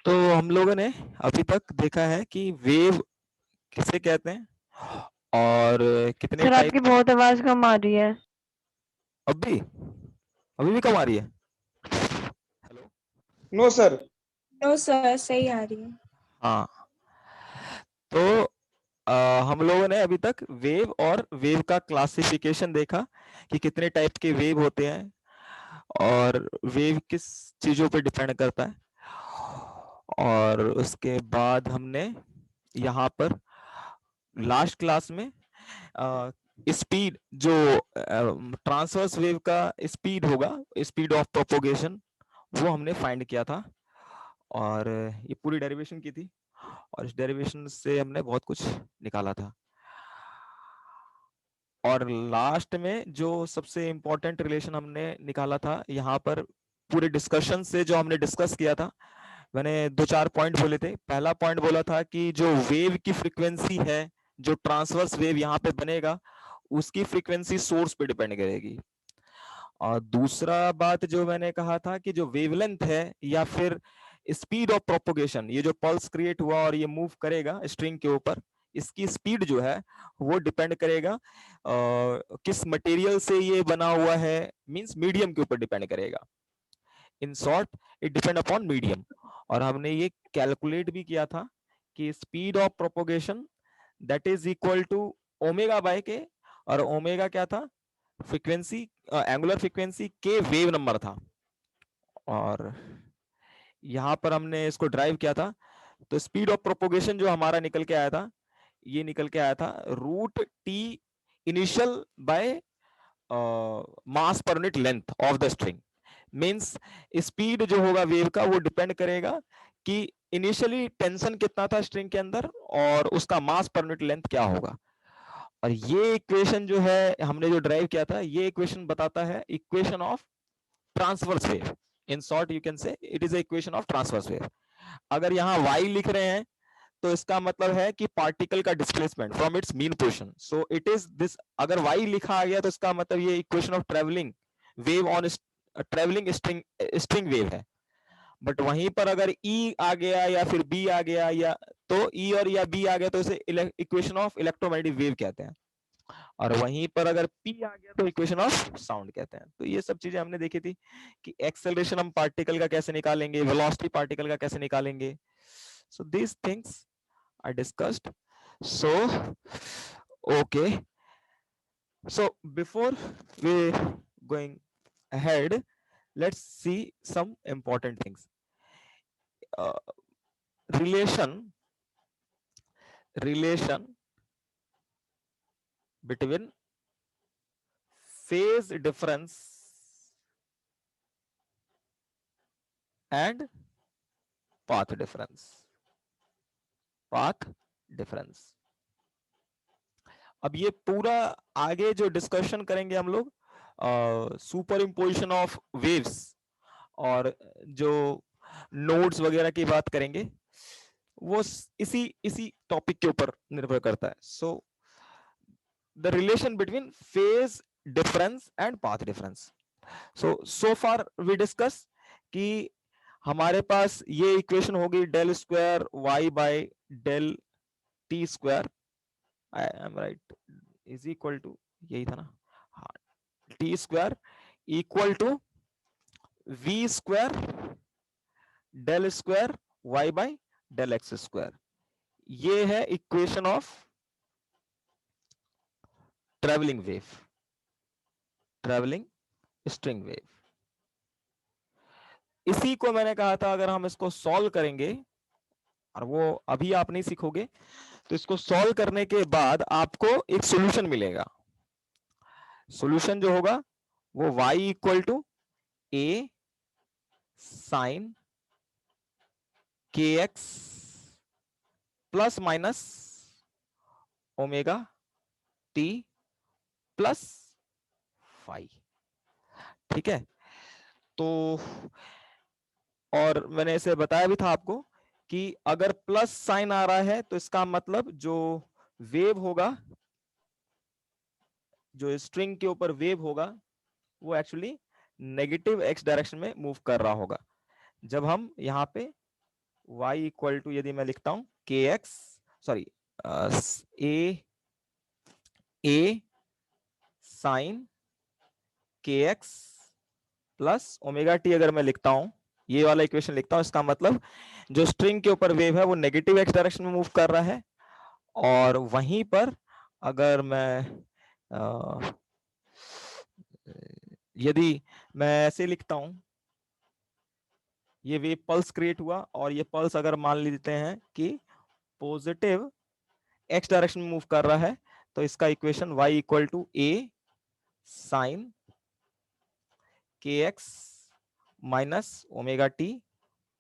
तो हम लोगों ने अभी तक देखा है कि वेव किसे कहते हैं और कितने सर टाइप। आपकी बहुत आवाज कम आ रही है। अब भी अभी भी कम आ रही है। Hello. No sir. No sir, सही आ रही है। हाँ, तो हम लोगों ने अभी तक वेव और वेव का क्लासिफिकेशन देखा कि कितने टाइप के वेव होते हैं और वेव किस चीजों पे डिपेंड करता है। और उसके बाद हमने यहाँ पर लास्ट क्लास में स्पीड जो ट्रांसवर्स वेव का स्पीड होगा, स्पीड ऑफ प्रोपोगेशन, वो हमने फाइंड किया था और ये पूरी डेरिवेशन की थी और इस डेरिवेशन से हमने बहुत कुछ निकाला था। और लास्ट में जो सबसे इंपॉर्टेंट रिलेशन हमने निकाला था यहाँ पर पूरे डिस्कशन से, जो हमने डिस्कस किया था, मैंने दो चार पॉइंट बोले थे। पहला पॉइंट बोला था कि जो वेव की फ्रीक्वेंसी है, जो ट्रांसवर्स वेव यहाँ पे बनेगा, उसकी फ्रीक्वेंसी सोर्स पे डिपेंड करेगी। और दूसरा बात जो मैंने कहा था कि जो वेवलेंथ है या फिर स्पीड ऑफ प्रोपोगेशन, ये जो पल्स क्रिएट हुआ और ये मूव करेगा स्ट्रिंग के ऊपर, इसकी स्पीड जो है वो डिपेंड करेगा किस मटेरियल से ये बना हुआ है, मींस मीडियम के ऊपर डिपेंड करेगा। In short, it depend upon medium. और हमने ये कैलकुलेट भी किया था कि speed of propagation that is equal to omega by k, और ओमेगा क्या था, frequency, angular frequency k wave number था। और यहां पर हमने इसको ड्राइव किया था, तो स्पीड ऑफ प्रोपोगेशन जो हमारा निकल के आया था, ये निकल के आया था root T initial by mass per unit length of the string. Means speed जो होगा वेव का वो डिपेंड करेगा कि इनिशियली टेंशन कितना था स्ट्रिंग के अंदर और उसका मास पर यूनिट लेंथ क्या होगा। और ये इक्वेशन जो है हमने जो ड्राइव किया था, ये इक्वेशन बताता है equation of transverse wave. In short you can say it is equation of transverse wave. अगर यहाँ y लिख रहे हैं तो इसका मतलब है कि पार्टिकल का displacement from its mean position, so it is this. अगर y लिखा आ गया तो इसका मतलब ये equation of travelling wave on travelling string string wave है। बट वहीं पर अगर E आ गया या फिर B आ गया, या तो E और या B आ गया तो इसे इक्वेशन ऑफ इलेक्ट्रोमैग्नेटिक वेव कहते हैं। और वहीं पर अगर P आ गया तो इक्वेशन ऑफ साउंड कहते हैं। तो ये सब चीजें हमने देखी थी कि एक्सेलरेशन हम पार्टिकल का कैसे निकालेंगे, वेलोसिटी पार्टिकल का कैसे निकालेंगे। So these things I discussed. So, okay. So before we going ahead, let's see some important things. Uh, relation between phase difference and path difference. Path difference. अब ये पूरा आगे जो डिस्कशन करेंगे हम लोग सुपर इम्पोजिशन ऑफ वेव्स और जो नोड्स वगैरह की बात करेंगे, वो इसी इसी टॉपिक के ऊपर निर्भर करता है। So the relation between phase difference and path difference. So far we discuss कि हमारे पास ये इक्वेशन होगी del square y by del t square, I am right, is equal to, यही था ना, हाँ, t square equal to v square del square y by del x square. ये है equation of travelling wave, travelling string wave. इसी को मैंने कहा था अगर हम इसको सॉल्व करेंगे, और वो अभी आप नहीं सीखोगे, तो इसको सॉल्व करने के बाद आपको एक सॉल्यूशन मिलेगा। सॉल्यूशन जो होगा वो y equal to a sine के x plus minus omega t plus phi. ठीक है, तो और मैंने इसे बताया भी था आपको कि अगर प्लस साइन आ रहा है तो इसका मतलब जो वेव होगा, जो स्ट्रिंग के ऊपर वेव होगा, वो एक्चुअली नेगेटिव एक्स डायरेक्शन में मूव कर रहा होगा। जब हम यहाँ पे y इक्वल टू, यदि मैं लिखता हूं kx, sorry a sine kx plus omega t, अगर मैं लिखता हूं ये वाला इक्वेशन लिखता हूं, इसका मतलब जो स्ट्रिंग के ऊपर वेव है वो नेगेटिव एक्स डायरेक्शन में मूव कर रहा है, और वहीं पर अगर मैं यदि मैं ऐसे लिखता हूं, ये वेव पल्स क्रिएट हुआ और ये पल्स अगर मान लेते हैं कि पॉजिटिव एक्स डायरेक्शन में मूव कर रहा है, तो इसका equation y equal to a sine kx minus omega t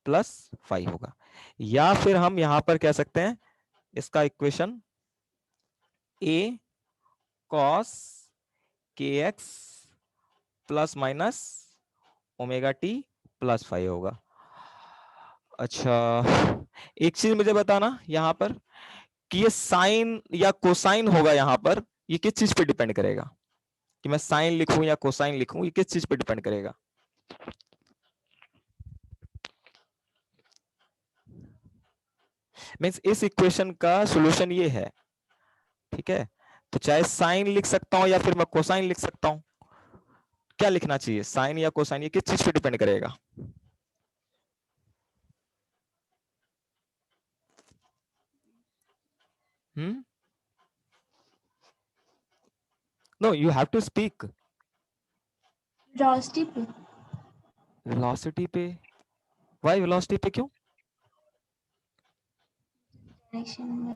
plus 5 होगा। या फिर हम यहां पर कह सकते हैं इसका equation a cos kx plus minus omega t plus 5 होगा। अच्छा, एक चीज मुझे बताना यहां पर कि ये साइन या कोसाइन होगा, यहां पर ये किस चीज पे डिपेंड करेगा कि मैं साइन लिखूं या कोसाइन लिखूं, ये किस चीज पे डिपेंड करेगा? मीन्स इस इक्वेशन का सॉल्यूशन ये है, ठीक है, तो चाहे साइन लिख सकता हूं या फिर मैं कोसाइन लिख सकता हूं, क्या लिखना चाहिए, साइन या कोसाइन, ये किस चीज पे डिपेंड करेगा? No, you have to speak. Velocity पे। वेलोसिटी पे? व्हाई वेलोसिटी पे, क्यों? डायरेक्शन में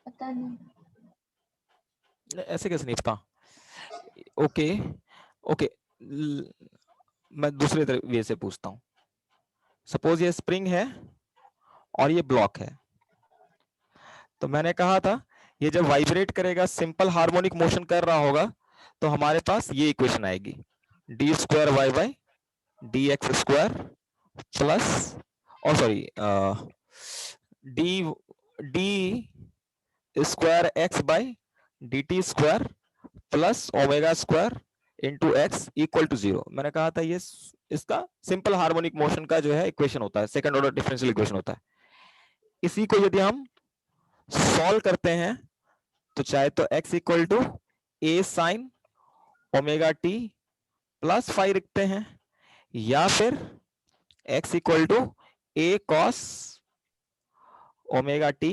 पता नहीं। ऐसे कैसे नहीं पता? ओके ओके, मैं दूसरे वे से पूछता हूं। सपोज ये स्प्रिंग है और ये ब्लॉक है, तो मैंने कहा था ये जब वाइब्रेट करेगा, सिंपल हार्मोनिक मोशन कर रहा होगा, तो हमारे पास ये इक्वेशन आएगी, d square y by d x square plus, और sorry d d square x by d t square plus omega square into x equal to 0। मैंने कहा था ये इसका सिंपल हार्मोनिक मोशन का जो है इक्वेशन होता है, सेकंड ऑर्डर डिफरेंशियल इक्वेशन होता है। इसी को यदि हम सॉल्व करते हैं तो चाहे तो x equal to a sine omega t plus 5 लिखते हैं, या फिर x equal to a cos omega t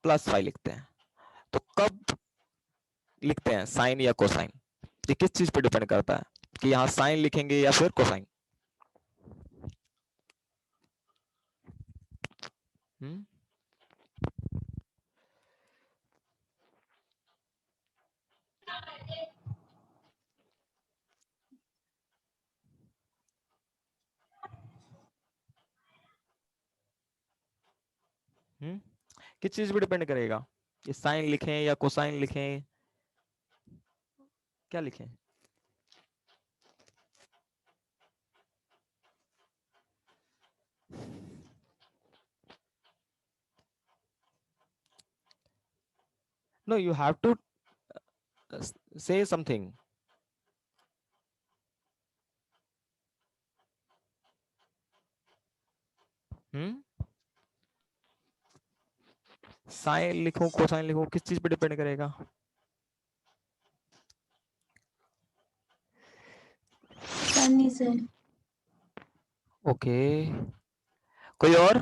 plus 5 लिखते हैं। तो कब लिखते हैं, साइन या कोसाइन? ये किस चीज पे डिपेंड करता है कि यहां साइन लिखेंगे या फिर कोसाइन? किस चीज पे डिपेंड करेगा, ये साइन लिखें या कोसाइन लिखें, क्या लिखें? No, you have to say something. Sine लिखूं कोसाइन लिखूं, किस चीज पे डिपेंड करेगा? सनी सर। ओके, कोई और?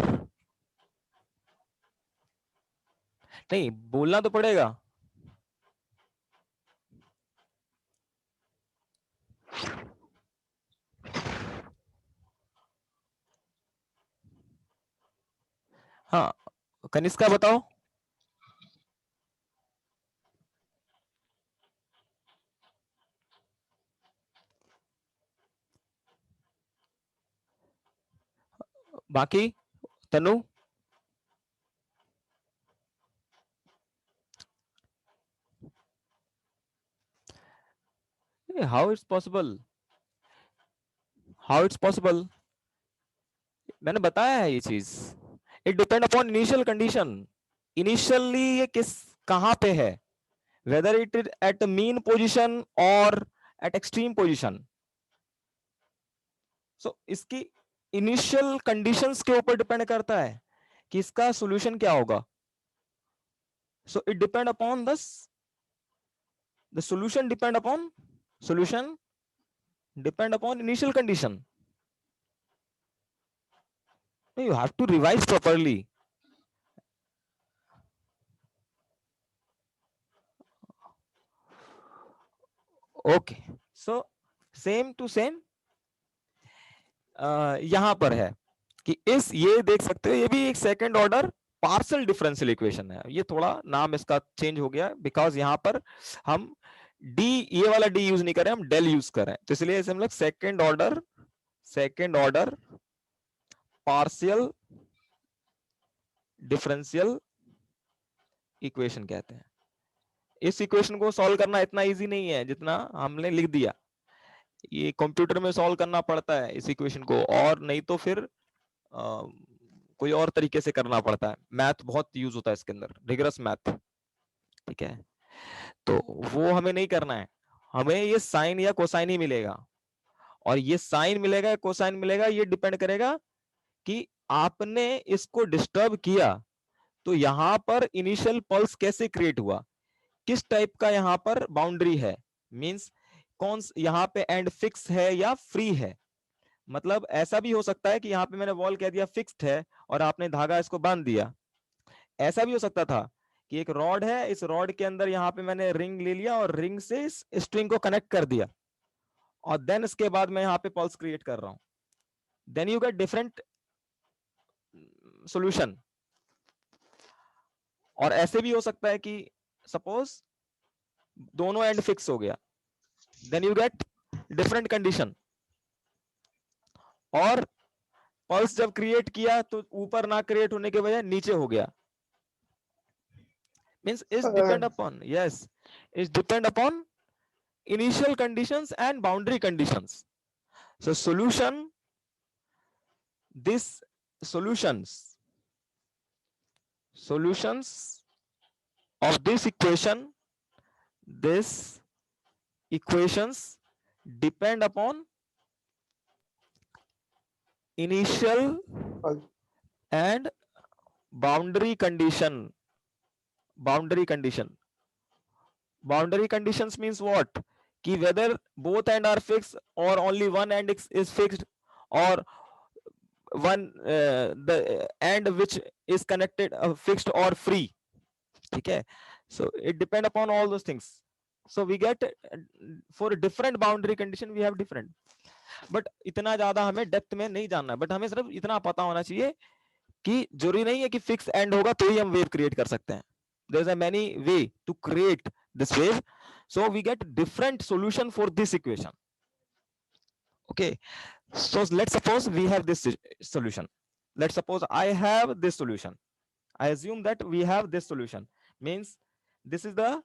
नहीं, बोलना तो पड़ेगा। हाँ, कनिष्का बताओ। बाकी Tanu? How it's possible, how it's possible? मैंने बताया है ये चीज, it depend upon initial condition. Initially ये किस कहां पे है, whether it is at mean position or at extreme position. So इसकी इनिशियल कंडीशंस के ऊपर डिपेंड करता है कि इसका सॉल्यूशन क्या होगा. So it depend upon the solution depend upon solution depend upon initial condition. No, you have to revise properly. Okay, so same to same यहां पर है कि ये देख सकते हो, ये भी एक second order partial differential equation है. ये थोड़ा नाम इसका चेंज हो गया बिकॉज यहां पर हम डी, ये वाला डी यूज नहीं कर रहे, हम डेल यूज कर रहे हैं, तो इसलिए इसे हम लोग second order partial differential equation कहते हैं. इस इक्वेशन को सॉल्व करना इतना इजी नहीं है जितना हमने लिख दिया. ये कंप्यूटर में सॉल्व करना पड़ता है इस इक्वेशन को, और नहीं तो फिर कोई और तरीके से करना पड़ता है. मैथ बहुत यूज होता है इसके अंदर, रिगरस मैथ. ठीक है, तो वो हमें नहीं करना है. हमें ये साइन या कोसाइन ही मिलेगा, और ये साइन मिलेगा या कोसाइन मिलेगा ये डिपेंड करेगा कि आपने इसको डिस्टर्ब किया तो यहां पर इनिशियल पल्स कैसे क्रिएट हुआ, किस टाइप का यहां पर बाउंड्री है, मींस कौन यहां पे एंड फिक्स है या फ्री है. मतलब ऐसा भी हो सकता है कि यहाँ पे मैंने वॉल कह दिया फिक्स्ड है और आपने धागा इसको बांध दिया. ऐसा भी हो सकता था कि एक रॉड है, इस रॉड के अंदर यहाँ पे मैंने रिंग ले लिया और रिंग से इस स्ट्रिंग को कनेक्ट कर दिया, और देन इसके बाद मैं यहाँ पे पल्स क्रिएट कर रहा हूं. Then you get different solution. और ऐसे भी हो सकता है कि सपोज दोनों एंड फिक्स हो गया, then you get different condition. और पल्स जब क्रिएट किया तो ऊपर ना क्रिएट होने के बजाय नीचे हो गया. Means is depend upon, yes, is depend upon initial conditions and boundary conditions. So solutions of this equations depend upon initial and boundary conditions means what, कि whether both end are fixed or only one end is fixed, or one the end which is connected fixed or free. ठीक है, so it depend upon all those things. So we get for different boundary condition we have different, but इतना ज्यादा हमें depth में नहीं जानना है, but हमें सिर्फ इतना पता होना चाहिए कि जरूरी नहीं है कि फिक्स एंड होगा तो ही हम वेव क्रिएट कर सकते हैं. There is a many way to create this wave, so we get different solution for this equation. Okay, so let's suppose we have this solution. Let's suppose I have this solution. I assume that we have this solution, means this is the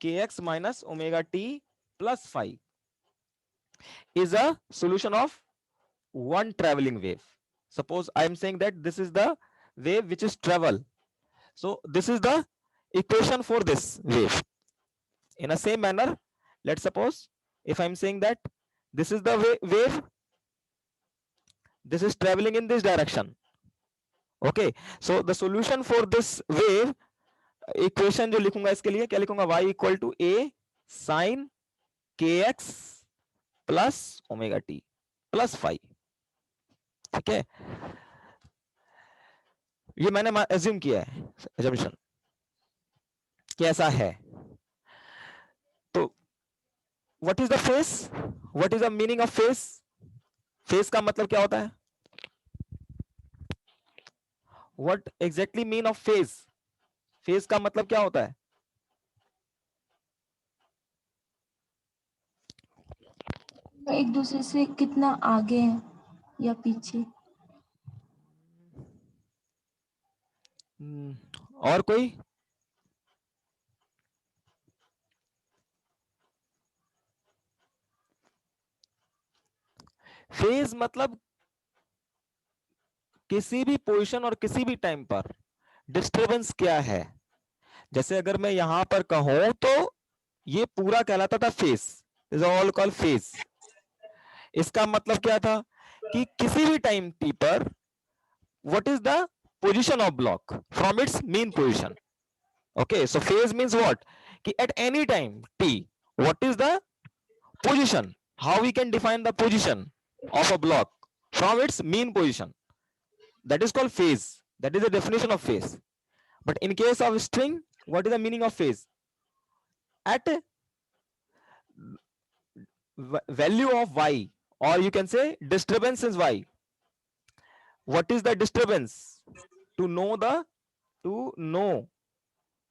kx minus omega t plus phi is a solution of one traveling wave. Suppose I am saying that this is the wave which is travel, so this is the equation for this wave. In a same manner, let's suppose if I'm saying that this is the wave, this is traveling in this direction. Okay, so the solution for this wave equation जो लिखूंगा इसके लिए क्या लिखूंगा, y equal to a sin kx plus omega t plus phi. ठीक है, ये मैंने एज्यूम किया है, एजम्पशन कैसा है. तो what is the face, what is the meaning of face. Face का मतलब क्या होता है, what exactly mean of face. Face का मतलब क्या होता है, एक दूसरे से कितना आगे है या पीछे. और कोई, फेज मतलब किसी भी पोजीशन और किसी भी टाइम पर डिस्टरबेंस क्या है. जैसे अगर मैं यहां पर कहूं तो ये पूरा कहलाता था phase, is all called phase. इसका मतलब क्या था कि किसी भी टाइम t पर what is the position of block from its mean position. Okay, so phase means what? कि at any time t, what is the position? How we can define the position of a block from its mean position? That is called phase. That is the definition of phase. But in case of string, what is the meaning of phase? At value of y, or you can say disturbance is y. What is the disturbance? To know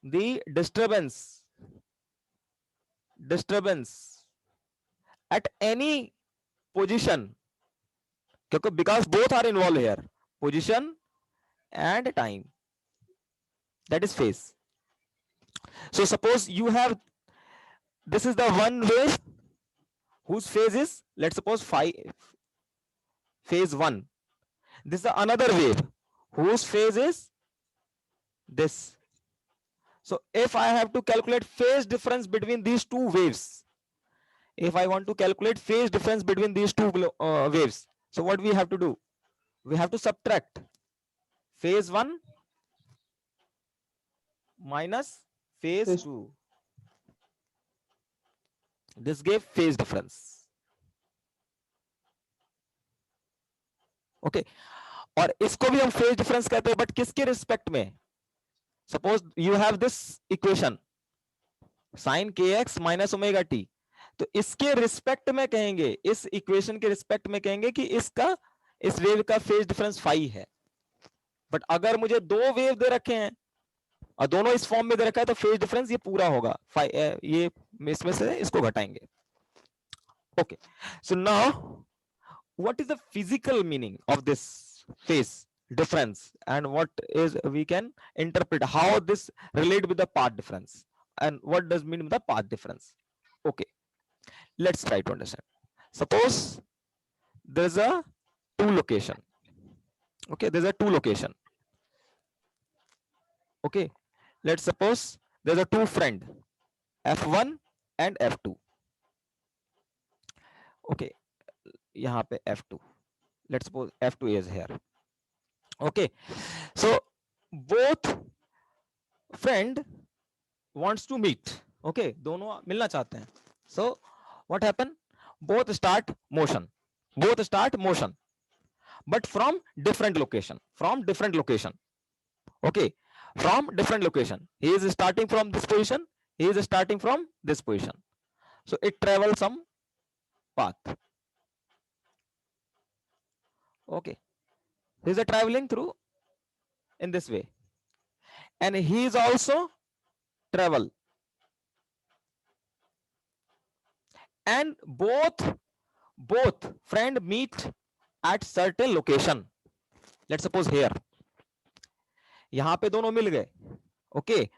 the disturbance at any position, because both are involved here, position and time, that is phase. So suppose you have, this is the one wave whose phase is, let's suppose phase 1. This is the another wave whose phase is this. So if I have to calculate phase difference between these two waves, if I want to calculate phase difference between these two waves, so what we have to do? We have to subtract phase 1 minus phase 2. This gave phase difference. Okay, और इसको भी हम phase difference कहते हैं, but किसके respect में? Suppose you have this equation sin kx minus omega t, तो इसके रिस्पेक्ट में कहेंगे, इस इक्वेशन के रिस्पेक्ट में कहेंगे कि इसका, इस वेव का फेज डिफरेंस फाई है. बट अगर मुझे दो वेव दे रखे हैं और दोनों इस फॉर्म में दे रखा है, तो फेज डिफरेंस ये पूरा होगा, ये इसमें से इसको घटाएंगे. Okay, so now what is the physical meaning of this phase difference, and what is, we can interpret how this relate with the path difference, and what does mean with the path difference. Okay, let's try to understand. Suppose there's a two location. Okay, there's a two location. Okay, let's suppose there's a two friend, f1 and f2. Okay, यहाँ पे f2, let's suppose f2 is here. Okay, so both friend wants to meet. Okay, दोनों मिलना चाहते हैं. So what happen? Both start motion, but from different location, okay, from different location. He is starting from this position, he is starting from this position, so it travels some path. Okay, he is traveling through in this way, and he is also travel, and both friend meet at certain location. Let's suppose here, यहां पे दोनों मिल गए. Okay,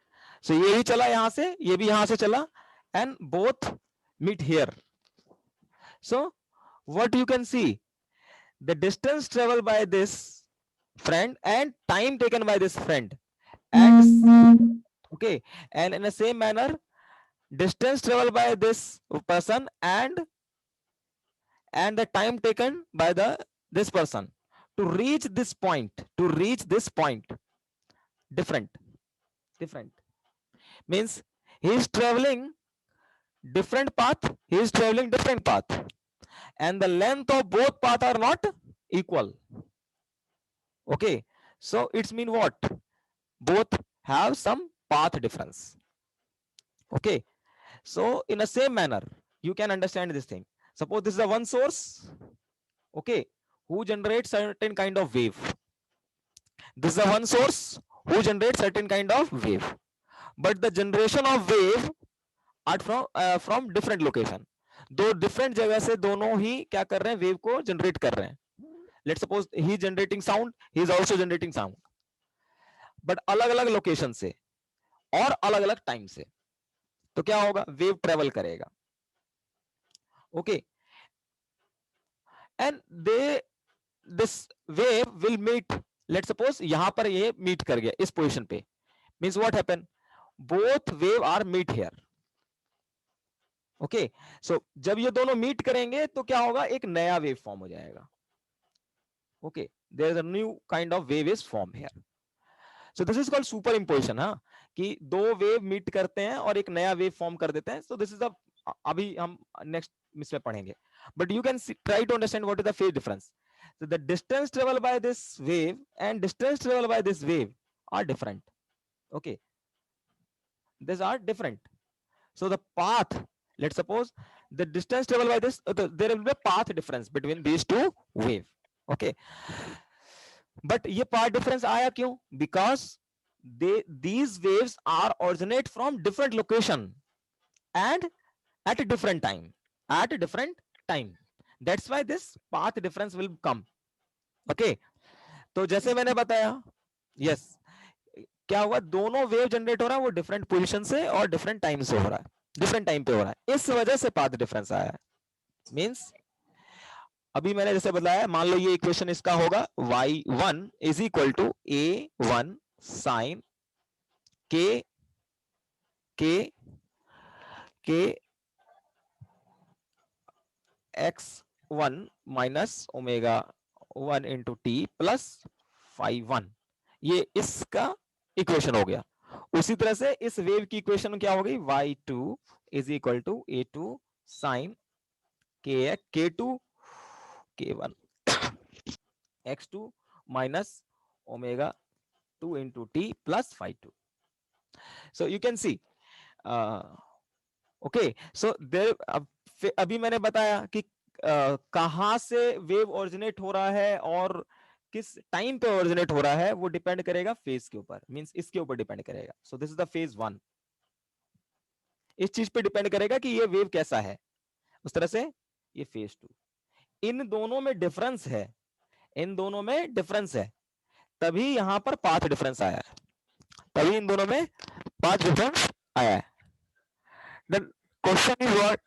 so ये भी चला यहां से, ये भी यहां से चला, and both meet here. So what you can see, the distance traveled by this friend and time taken by this friend, and okay, and in the same manner, distance traveled by this person and the time taken by this person to reach this point, different means he is traveling different path, and the length of both paths are not equal. Okay, so it's mean what? Both have some path difference. Okay, so in the same manner you can understand this thing. Suppose this is a one source, okay, who generates certain kind of wave. This is a one source who generates certain kind of wave, but the generation of wave are from different location. दो different जगह से दोनों ही क्या कर रहे हैं, wave को generate कर रहे हैं. Let's suppose he is generating sound, he is also generating sound, but अलग अलग location से और अलग अलग time से. तो क्या होगा, wave travel करेगा. Okay, and this wave will meet. Let's suppose यहां पर ये meet कर गया इस position पे, means what happen, both wave are meet here. Okay so जब ये दोनों मीट करेंगे तो क्या होगा, एक नया वेव फॉर्म हो जाएगा. Okay there is a new kind of wave is form here. So this is called superimposition. हाँ, कि दो वेव मीट करते हैं और एक नया वेव फॉर्म कर देते हैं. सो दिस इज अभी हम नेक्स्ट इसमें पढ़ेंगे. But you can try to understand what is the phase difference. So the distance traveled by this wave and distance traveled by this wave are different. Okay, these are different. So the path, let's suppose the distance traveled by this, there will be a path difference between these two wave. Okay, but ये path difference आया क्यों? Because these waves are originate from different location and at a different time. At a different time. That's why this path difference will come. Okay, तो जैसे मैंने बताया, yes, क्या हुआ, दोनों वेव जनरेट हो रहा है वो डिफरेंट पोजीशन से और डिफरेंट टाइम से हो रहा है, डिफरेंट टाइम पे हो रहा है, इस वजह से पाथ डिफरेंस आया है. मींस अभी मैंने जैसे बताया, मान लो ये इक्वेशन इसका होगा y1 is equal to a1 sine k k k x1 minus omega 1 into t plus five 1. ये इसका इक्वेशन हो गया. उसी तरह से इस वेव की इक्वेशन क्या हो गई, y2 is equal to a2 sine k2 k1 x2 minus omega 2 into t plus five 2. So you can see. Okay so there अभी मैंने बताया कि कहां से वेव ओरिजिनेट हो रहा है और किस टाइम पे ओरिजिनेट हो रहा है, वो डिपेंड करेगा फेज के ऊपर, मींस इसके ऊपर डिपेंड करेगा. सो दिस इज द फेज 1. इस चीज पे डिपेंड करेगा कि ये वेव कैसा है. उस तरह से ये फेज 2. इन दोनों में डिफरेंस है, इन दोनों में डिफरेंस है, तभी यहां पर पाथ डिफरेंस आया है, तभी इन दोनों में पाथ डिफरेंस आया है. The question is what,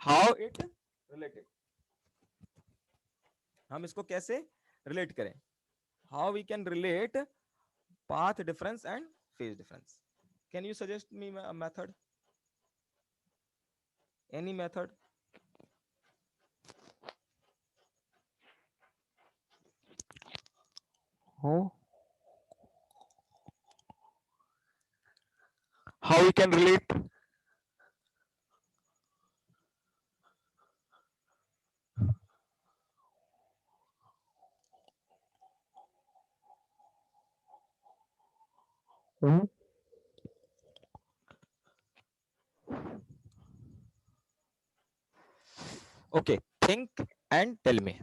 how it related. हम इसको कैसे रिलेट करें, how we can relate path difference and phase difference. Can you suggest me a method, any method? Oh, how we can relate? Okay, think and tell me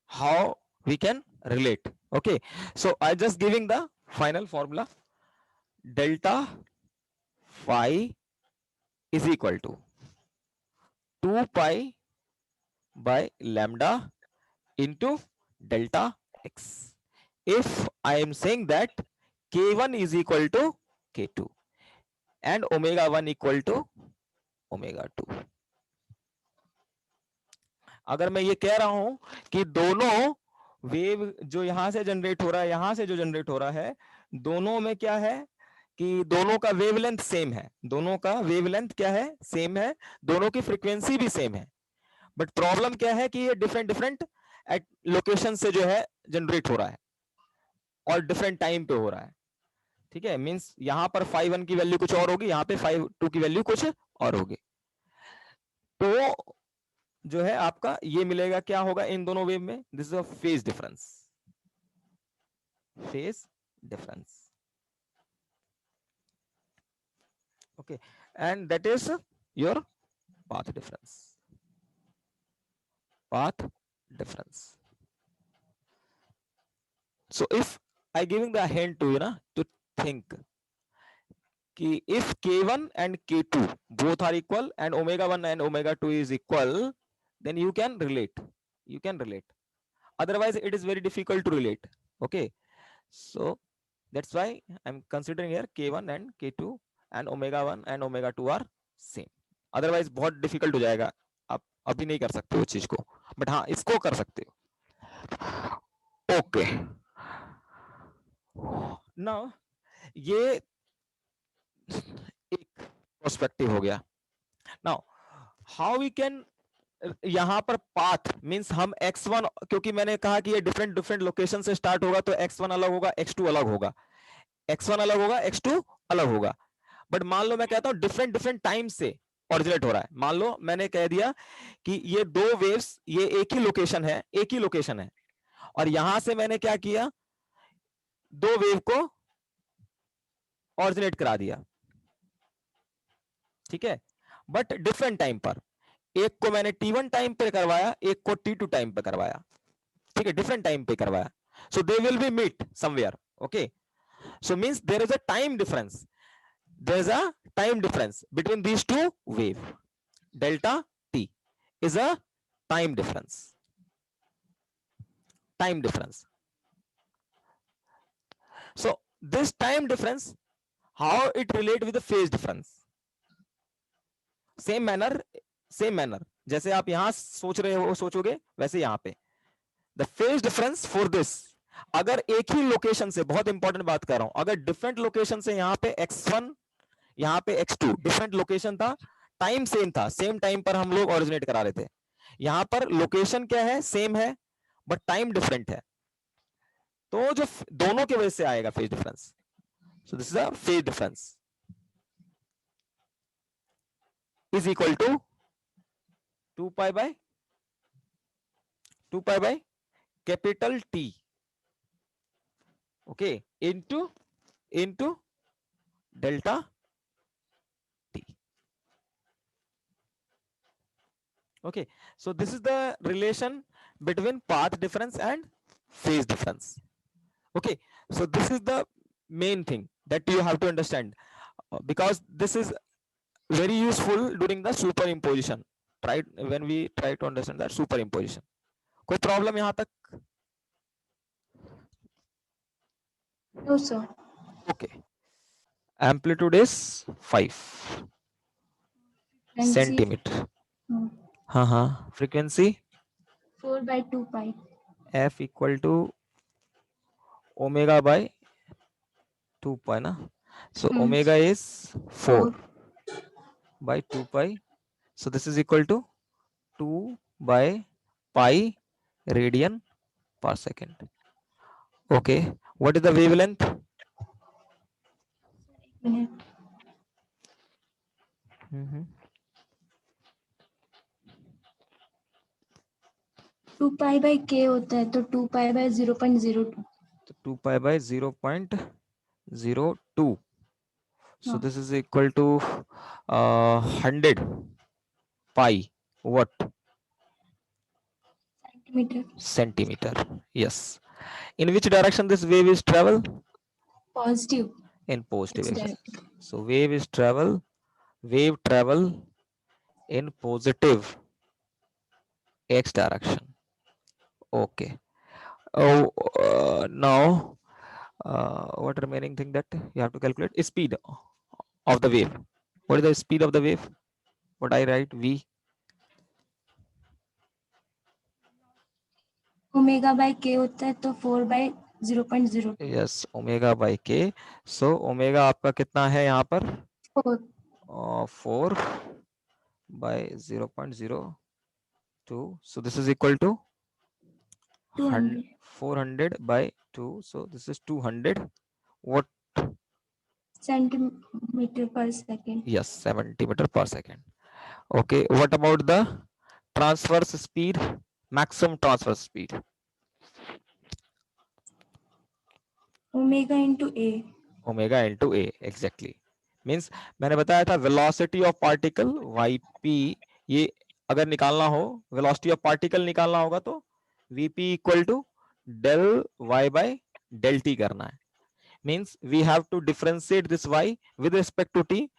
how we can relate. Okay, so I just giving the final formula. Delta phi is equal to 2 pi by lambda into delta x. If I am saying that k1 is equal to k2 and omega 1 equal to omega 2. अगर मैं ये कह रहा हूं कि दोनों wave जो यहां से जनरेट हो रहा है, यहां से जो जनरेट हो रहा है, दोनों में क्या है कि दोनों का वेवलेंथ सेम है, दोनों का वेवलेंथ क्या है, सेम है, दोनों की फ्रीक्वेंसी भी सेम है. बट प्रॉब्लम क्या है कि ये डिफरेंट डिफरेंट लोकेशन से जो है जनरेट हो रहा है और डिफरेंट टाइम पे हो रहा है. ठीक है, मींस यहां पर 5.1 की वैल्यू कुछ और होगी, यहां पे 5.2 की वैल्यू कुछ और होगी. तो जो है आपका ये मिलेगा, क्या होगा इन दोनों वेव में, this is a phase difference, phase difference. Okay, and that is your path difference, path difference. So if I giving the hint to you na to think कि if k1 and k2 both are equal and omega 1 and omega 2 is equal, then you can relate, you can relate. Otherwise it is very difficult to relate. Okay, so that's why I'm considering here k1 and k2 and omega 1 and omega 2 are same. Otherwise बहुत difficult हो जाएगा, आप अभी नहीं कर सकते वो चीज को, बट हाँ इसको कर सकते हो. ओके, नाउ ये एक पर्सपेक्टिव हो गया. नाउ हाउ वी कैन, यहाँ पर पाथ मींस हम x1, क्योंकि मैंने कहा कि ये डिफरेंट डिफरेंट लोकेशन से स्टार्ट होगा, तो x1 अलग होगा, x2 अलग होगा, x1 अलग होगा, x2 अलग होगा। बट मान लो मैं कहता हूं डिफरेंट डिफरेंट टाइम से ऑरिजिनेट हो रहा है। मान लो मैंने कह दिया कि ये दो वेव्स, ये एक ही लोकेशन है, एक ही लोकेशन है, और यहां से मैंने क्या किया, दो वेव को ऑरिजिनेट करा दिया, ठीक है, बट डिफरेंट टाइम पर। एक को मैंने t1 टाइम पे करवाया, एक को t2 टाइम पे करवाया, ठीक है, डिफरेंट टाइम पे करवाया। So they will be meet somewhere, okay. So means there is a time difference, there is a time difference between these two wave. Delta t is a time difference. Time difference. So this time difference, how it relate with the phase difference? Same manner, same manner. जैसे आप यहां सोच रहे हो, सोचोगे वैसे यहां पे the phase difference for this, अगर एक ही लोकेशन से, बहुत इंपॉर्टेंट बात कर रहा हूं, अगर डिफरेंट लोकेशन से यहां पे x1, यहाँ पे x2 डिफरेंट लोकेशन था, टाइम सेम था, सेम टाइम पर हम लोग ओरिजिनेट करा रहे थे। यहाँ पर लोकेशन क्या है, सेम है, बट टाइम डिफरेंट है, तो जो दोनों की वजह से आएगा phase difference. So this is a phase difference is equal to 2 pi by capital T, okay, into delta T, okay. So this is the relation between path difference and phase difference, okay. So this is the main thing that you have to understand, because this is very useful during the superimposition, right, when we try to understand that superimposition. कोई problem यहाँ तक? No, sir. Okay. Amplitude is 5 Frequency, centimeter. हाँ, frequency 4/2 pi. f equal to omega by 2 pi ना, so omega is 4 by 2 pi, so this is equal to 2 by pi radian per second. Okay, what is the wavelength? Minute. 2 pi by k होता है, तो 2 pi by 0.02. तो 2 pi by 0.02, so हाँ. this is equal to 100 pi what Centimeter. Yes. In which direction this wave is travel? Positive. In positive It's direction. direct. So wave travel in positive x direction. Okay. Oh, now what remaining thing that you have to calculate is speed of the wave. What is the speed of the wave? What I write? V omega by k होता है, तो 4 by 0.02. yes, omega by k. So omega आपका कितना है यहाँ पर? 4. 4 by 0.02. So this is equal to 200. 400 by 2. So this is 200 what? Centimeter per second. Yes, 70 meter per second. Okay, what about the transverse speed, maximum transverse speed? Omega into a. Omega into a, exactly. Means मैंने बताया था velocity of particle yp, ये अगर निकालना हो, velocity of particle निकालना होगा तो vp equal to del y by del t करना है. Means we have to differentiate this y with respect to t,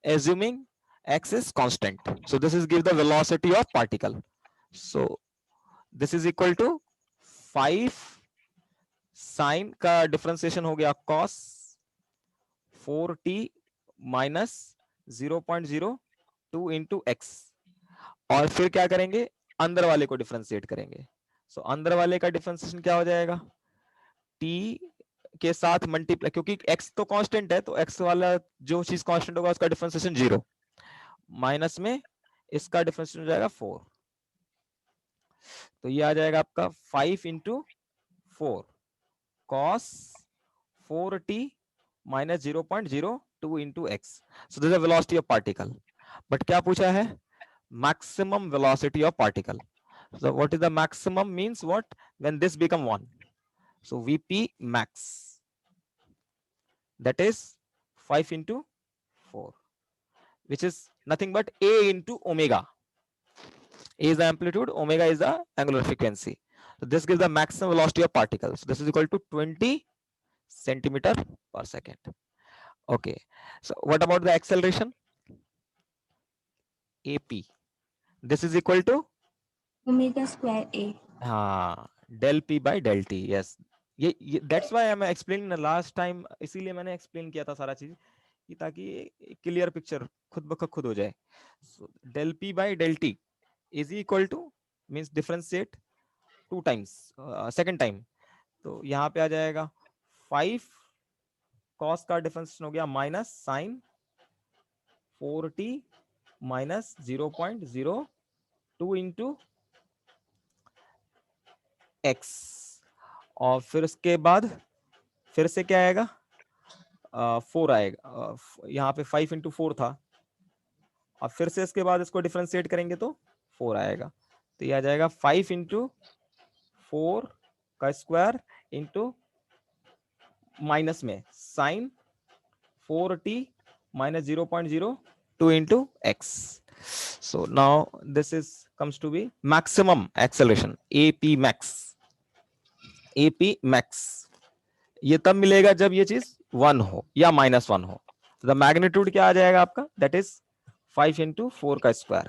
assuming x is constant. So this is give the velocity of particle. So this is equal to 5 sin का differentiation हो गया cos 4t minus 0.02 into x, और फिर क्या करेंगे, अंदर वाले को डिफरेंशिएट करेंगे. सो अंदर वाले का डिफरेंशिएशन क्या हो जाएगा, t के साथ मल्टीप्लाई, क्योंकि x तो कांस्टेंट है, तो x वाला जो चीज कांस्टेंट होगा उसका डिफरेंशिएशन 0, माइनस में इसका डिफरेंस हो जाएगा 4, तो ये आ जाएगा आपका 5 into 4 cos 4t minus 0.02 into x. So this is the velocity of particle. But क्या पूछा है? Maximum velocity of particle. So what is the maximum means what? When this become 1. So Vp max. That is 5 into 4, which is nothing but A into omega. A is the amplitude, omega is the angular frequency. So this gives the maximum velocity of particles. This is equal to 20 centimeter per second. Okay. So what about the acceleration? AP. This is equal to omega square a. हाँ del p by del t. Yes. ये that's why I'm explaining the last time. इसीलिए मैंने explain किया था सारा चीज कि ताकि क्लियर पिक्चर खुद ब खुद हो जाए. So del p by del t is equal to means differentiate 2 times second time. तो यहाँ पे आ जाएगा 5 cos का डिफरेंस हो गया minus sine 4t minus 0.02 into x, और फिर उसके बाद फिर से क्या आएगा 4 आएगा. यहाँ पे 5 इंटू 4 था, और फिर से इसके बाद इसको डिफरेंशिएट करेंगे तो 4 आएगा. तो ये आ जाएगा 5 इंटू 4 का स्क्वायर इंटू माइनस में sign 4t minus 0.02 into x. So now this is comes to be maximum acceleration, AP max. AP max ये तब मिलेगा जब ये चीज 1 हो या -1 हो. तो द मैग्नीट्यूड क्या आ जाएगा आपका? दैट इज 5 into 4 का स्क्वायर,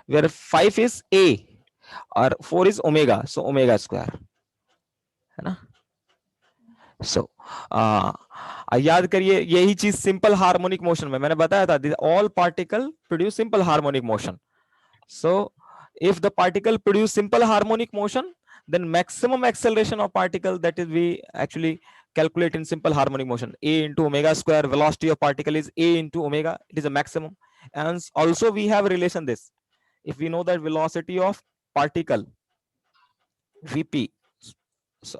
वेयर 5 इज A और 4 is omega, so omega square है ना. सो याद करिए यही चीज सिंपल हार्मोनिक मोशन में मैंने बताया था. All particle produce simple harmonic motion. So if the particle produce simple harmonic motion, then maximum acceleration of particle, that is we actually calculate in simple harmonic motion, a into omega square. Velocity of particle is a into omega, it is a maximum. And also we have relation this, if we know that velocity of particle vp, so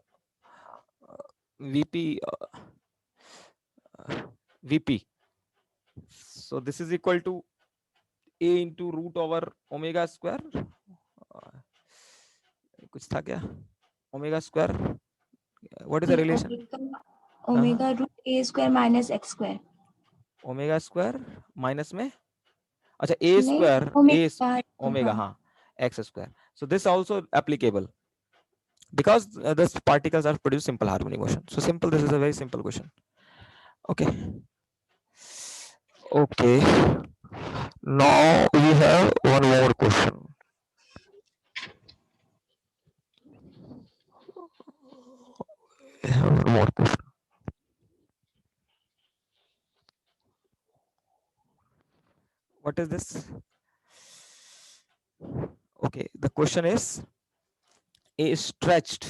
vp vp, so this is equal to a into root over omega square. कुछ था क्या? Omega square, what is the relation? Omega root a square minus x square. Omega square minus में अच्छा a square a omega हाँ x square. So this also applicable because these particles are produce simple harmonic motion. So simple, this is a very simple question. Okay. Okay. Now we have one more question. We have one more question. What is this? Okay, the question is a stretched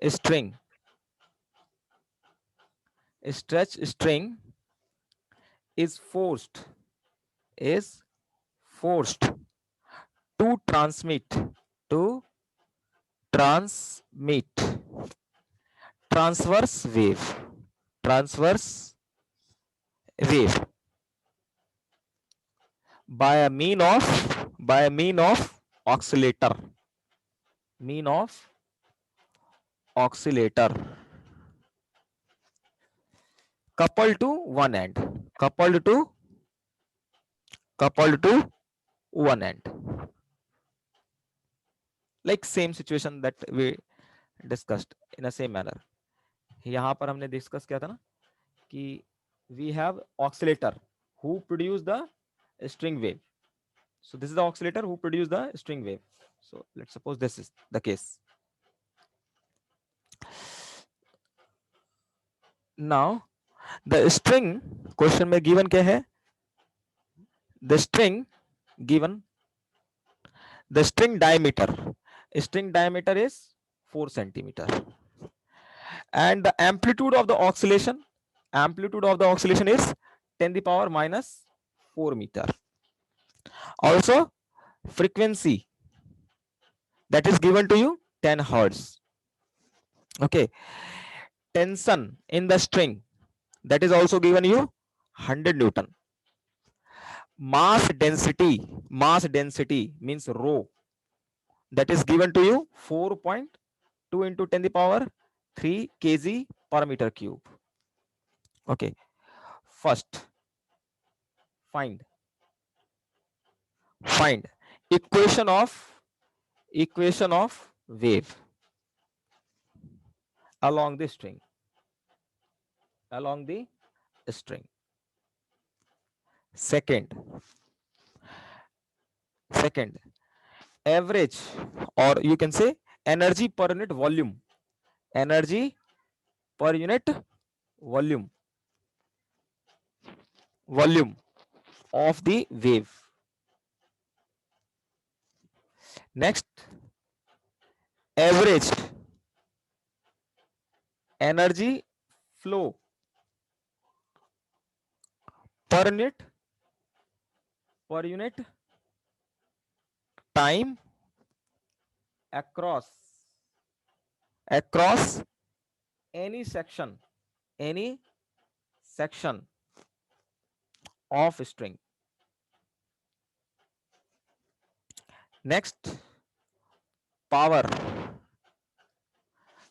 string is forced to transmit transverse wave by a mean of oscillator coupled to one end, like same situation that we discussed in a same manner. यहाँ पर हमने discuss किया था ना कि we have oscillator who produce the string wave. So this is the oscillator who produce the string wave. So let's suppose this is the case. Now the string question में given क्या है? The string given, the string diameter is 4 centimeter, and the amplitude of the oscillation amplitude of the oscillation is 10⁻⁻⁴ meter. Also frequency that is given to you 10 hertz. Okay, tension in the string that is also given you 100 Newton. Mass density means rho, that is given to you 4.2 into 10⁻³ kg per meter cube. Okay, first find equation of wave along the string. Second, average, or you can say energy per unit volume of the wave. Next, average energy flow per unit time across any section of string. Next, power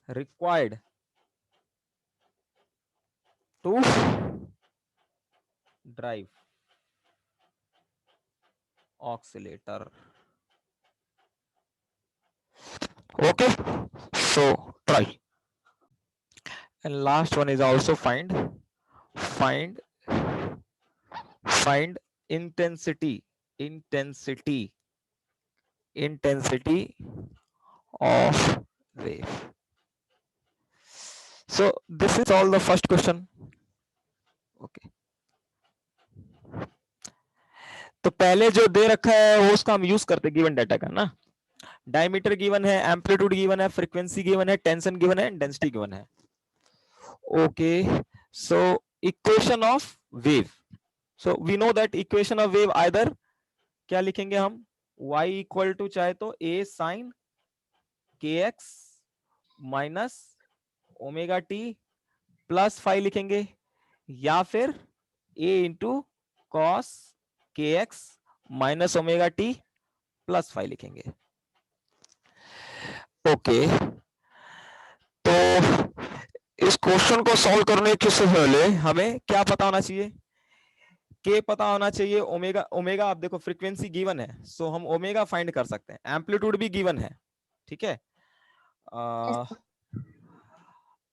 required to drive oscillator. Okay, so try. And last one is also find intensity of wave. So this is all the first question. Okay, तो पहले जो दे रखा है वो उसका हम use करते given data का ना. डायमीटर गिवन है, एम्पलीट्यूड गिवन है, फ्रीक्वेंसी गिवन है, टेंशन गिवन है, डेंसिटी गिवन है. Okay, so equation of wave. So we know that equation of wave either क्या लिखेंगे हम, y इक्वल टू चाहे तो a sin kx minus omega t plus phi लिखेंगे, या फिर a into cos kx minus omega t plus phi लिखेंगे. Okay, तो इस क्वेश्चन को सॉल्व करने से पहले हमें क्या पता होना चाहिए, के पता होना चाहिए, ओमेगा आप देखो फ्रीक्वेंसी गिवन है, सो हम ओमेगा फाइंड कर सकते हैं, एम्पलीट्यूड भी गिवन है. ठीक है,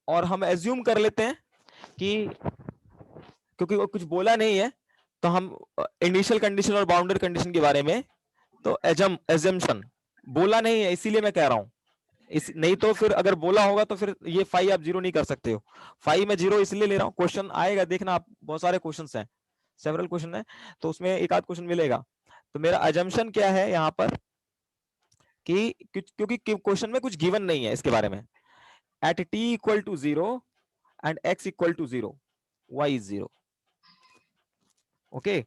और हम एज्यूम कर लेते हैं कि क्योंकि वो कुछ बोला नहीं है तो हम इनिशियल कंडीशन और बाउंड्री कंडीशन के बारे में तो एजम्पशन बोला नहीं है, इसीलिए मैं कह रहा हूं. नहीं तो फिर अगर बोला होगा तो फिर ये फाई आप जीरो नहीं कर सकते हो. फाई में जीरो इसलिए ले रहा हूं, क्वेश्चन आएगा देखना आप, बहुत सारे क्वेश्चन हैं, सेवरल क्वेश्चन है, तो उसमें एक आध क्वेश्चन मिलेगा. तो मेरा अजम्पशन क्या है यहाँ पर कि क्योंकि क्वेश्चन में कुछ गिवन नहीं है इसके बारे में. At t equal to 0 and x equal to 0 y is 0. okay,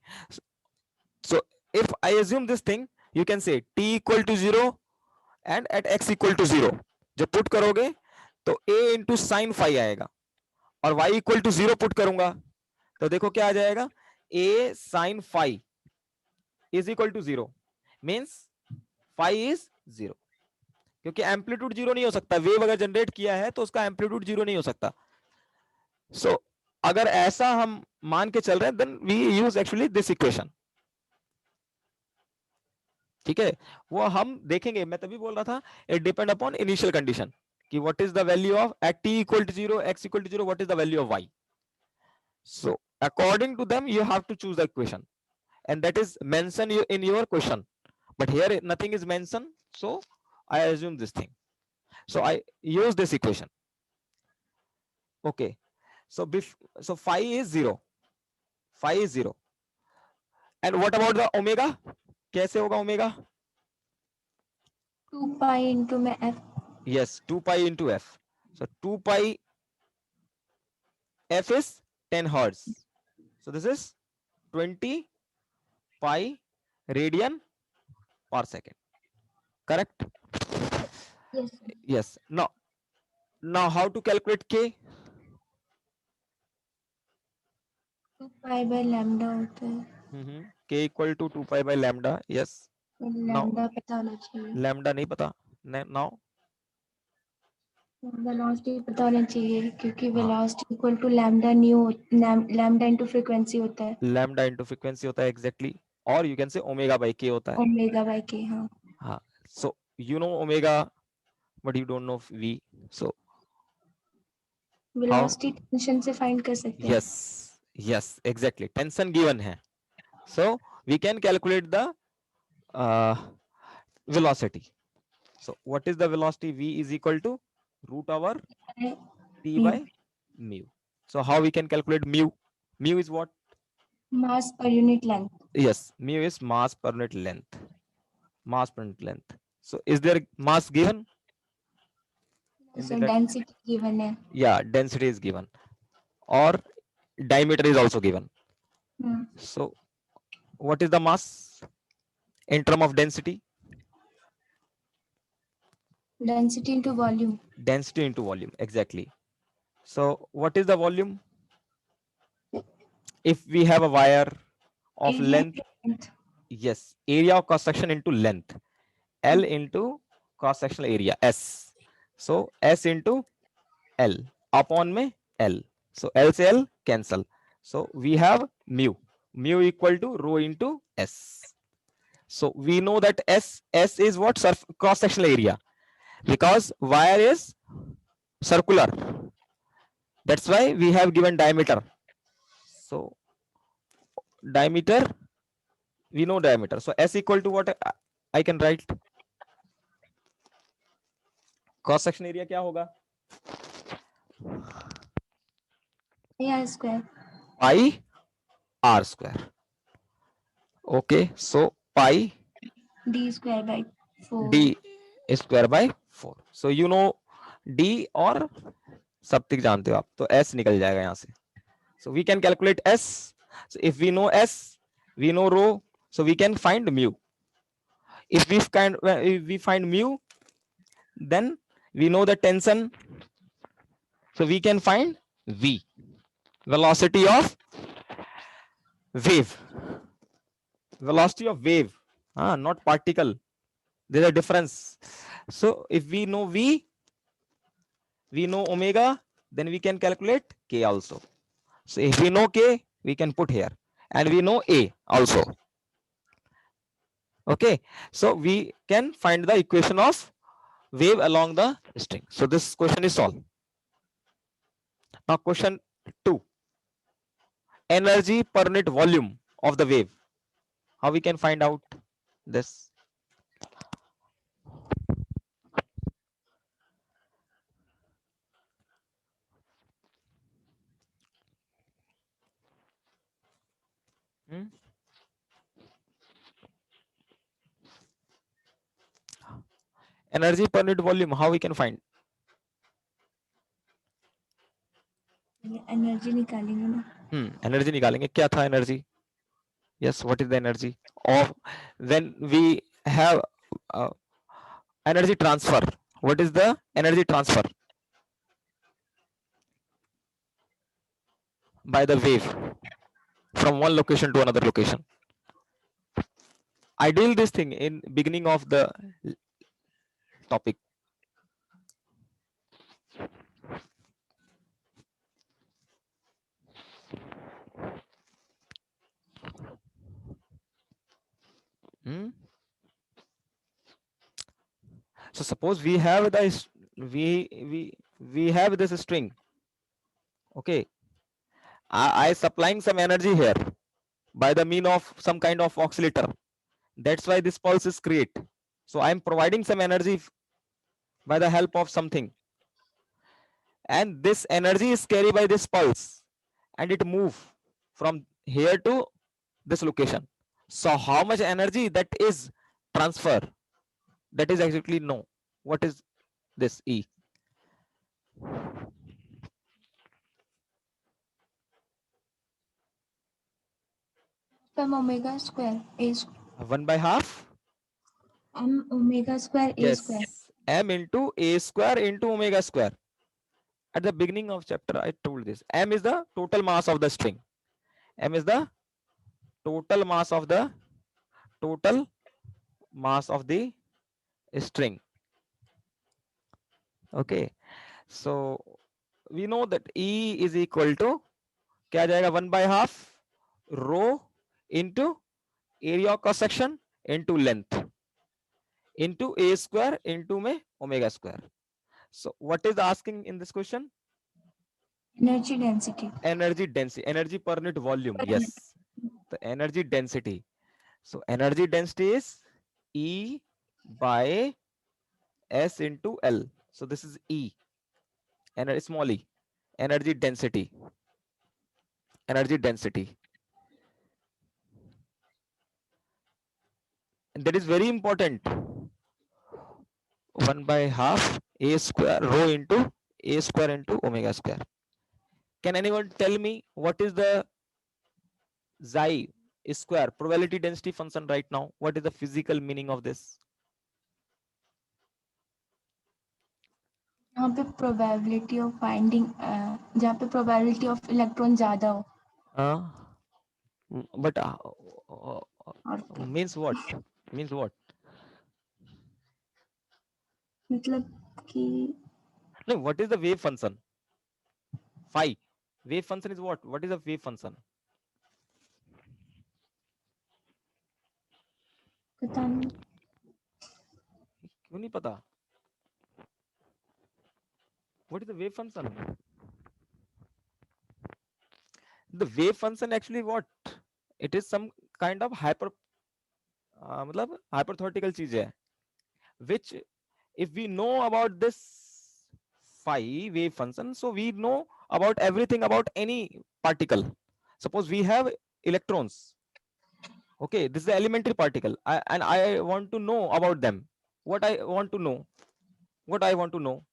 so if I assume this thing you can say t equal to 0 and at x equal to 0, जब पुट करोगे तो a इंटू साइन फाई आएगा, और y equal to 0 put करूंगा तो देखो क्या आ जाएगा, a sine phi is equal to 0 means phi is 0, क्योंकि एम्पलीट्यूड 0 नहीं हो सकता. वेव अगर जनरेट किया है तो उसका एम्पलीट्यूड 0 नहीं हो सकता. सो अगर ऐसा हम मान के चल रहे हैं then we use actually this equation. ठीक है, वो हम देखेंगे, मैं तभी बोल रहा था it depend upon initial condition कि what is the value of at t equal to 0 x equal to 0 what is the value of y. So according to them you have to choose the equation and that is mentioned in your question, but here nothing is mentioned, so I assume this thing, so I use this equation. Okay, so so phi is 0 and what about the omega, कैसे होगा omega, 2 pi into में f. yes 2 pi into f, so 2 pi f is 10 hertz. So this is 20 pi radian per second. Correct? Yes, sir. Yes. Now how to calculate K? 2 pi by lambda होता है, K equal to 2 pi by lambda. Yes. तो Now lambda पता होना चाहिए, lambda नहीं पता. Now velocity पता होना चाहिए क्योंकि हाँ, velocity equal to lambda nu, lambda into frequency होता है, lambda into frequency होता है exactly. Or you can say omega by K होता है. ओमेगा बाय के. हाँ, हाँ. So you know omega, but you don't know V. So how? Velocity tension से फाइंड कर सकते हैं. Yes, exactly. Tension given है. So we can calculate the uh, velocity. So what is the velocity? V is equal to root over T Mu. by mu. So how we can calculate mu? Mu is what? Mass per unit length. Yes, mu is mass per unit length. Mass per unit length. So is there mass given? So density given है. Yeah, density is given. Or diameter is also given. So what is the mass in term of density? Density into volume. Density into volume, exactly. So what is the volume? If we have a wire of Area length, length. yes, area of cross section into length, L into cross sectional area, S. So S into L upon में L. So L से L cancel. So we have mu equal to rho into S. So we know that S is what? Cross sectional area, because wire is circular. That's why we have given diameter. So diameter, we know diameter. So S equal to what I can write? Cross section area क्या होगा? R square. Pi R square. Okay, so pi D square by 4. D square by 4. So you know D और सब तक जानते हो आप, तो S निकल जाएगा यहाँ से. So we can calculate S. So if we know S, we know rho, so we can find mu. If we find mu, then we know the tension, so we can find V, velocity of wave. Velocity of wave, not particle. There's a difference. So if we know V, we know omega, then we can calculate K also. So if we know K, we can put here, and we know A also. Okay, so we can find the equation of wave along the string. So this question is solved. Now question 2, energy per unit volume of the wave. How we can find out this? Energy per unit volume, how we can find? Energy निकालेंगे ना. Energy निकालेंगे. क्या था energy? Yes, what is the energy of when we have energy transfer? What is the energy transfer by the wave from one location to another location? I deal this thing in beginning of the topic. So suppose we have this, we have this string. Okay, I supplying some energy here by the mean of some kind of oscillator. That's why this pulse is create. So I'm providing some energy by the help of something, and this energy is carried by this pulse, and it move from here to this location. So how much energy that is transfer? That is exactly no. What is this E? m omega square a square 1 by half, m omega square a yes, square. m into a square into omega square. At the beginning of chapter I told this. M is the total mass of the string. M is the total mass of the string. Okay, so we know that E is equal to क्या आ जाएगा, 1 by half row into area of cross section into length into a square into में omega square. So what is asking in this question? Energy density. Energy density, energy per unit volume. Per Yes, unit. the energy density. So energy density is E by S into L. So this is E, and small e, energy density. Energy density. And that is very important. 1 by half a square rho into a square into omega square. Can anyone tell me what is the xi square probability density function right now? What is the physical meaning of this? जहाँ पे probability of finding जहाँ पे probability of electron ज़्यादा हो. But और means what? Means what? मतलब कि No, what is the wave function? Phi. Wave function is what? What is the wave function? पता नहीं. क्यों नहीं पता? What is the wave function? The wave function actually what? It is some kind of मतलब hypothetical चीज है, which if we know about this phi wave function, so we know about everything about any particle. Suppose we have electrons. Okay, this is the elementary particle, and I want to know about them. What I want to know? What I want to know?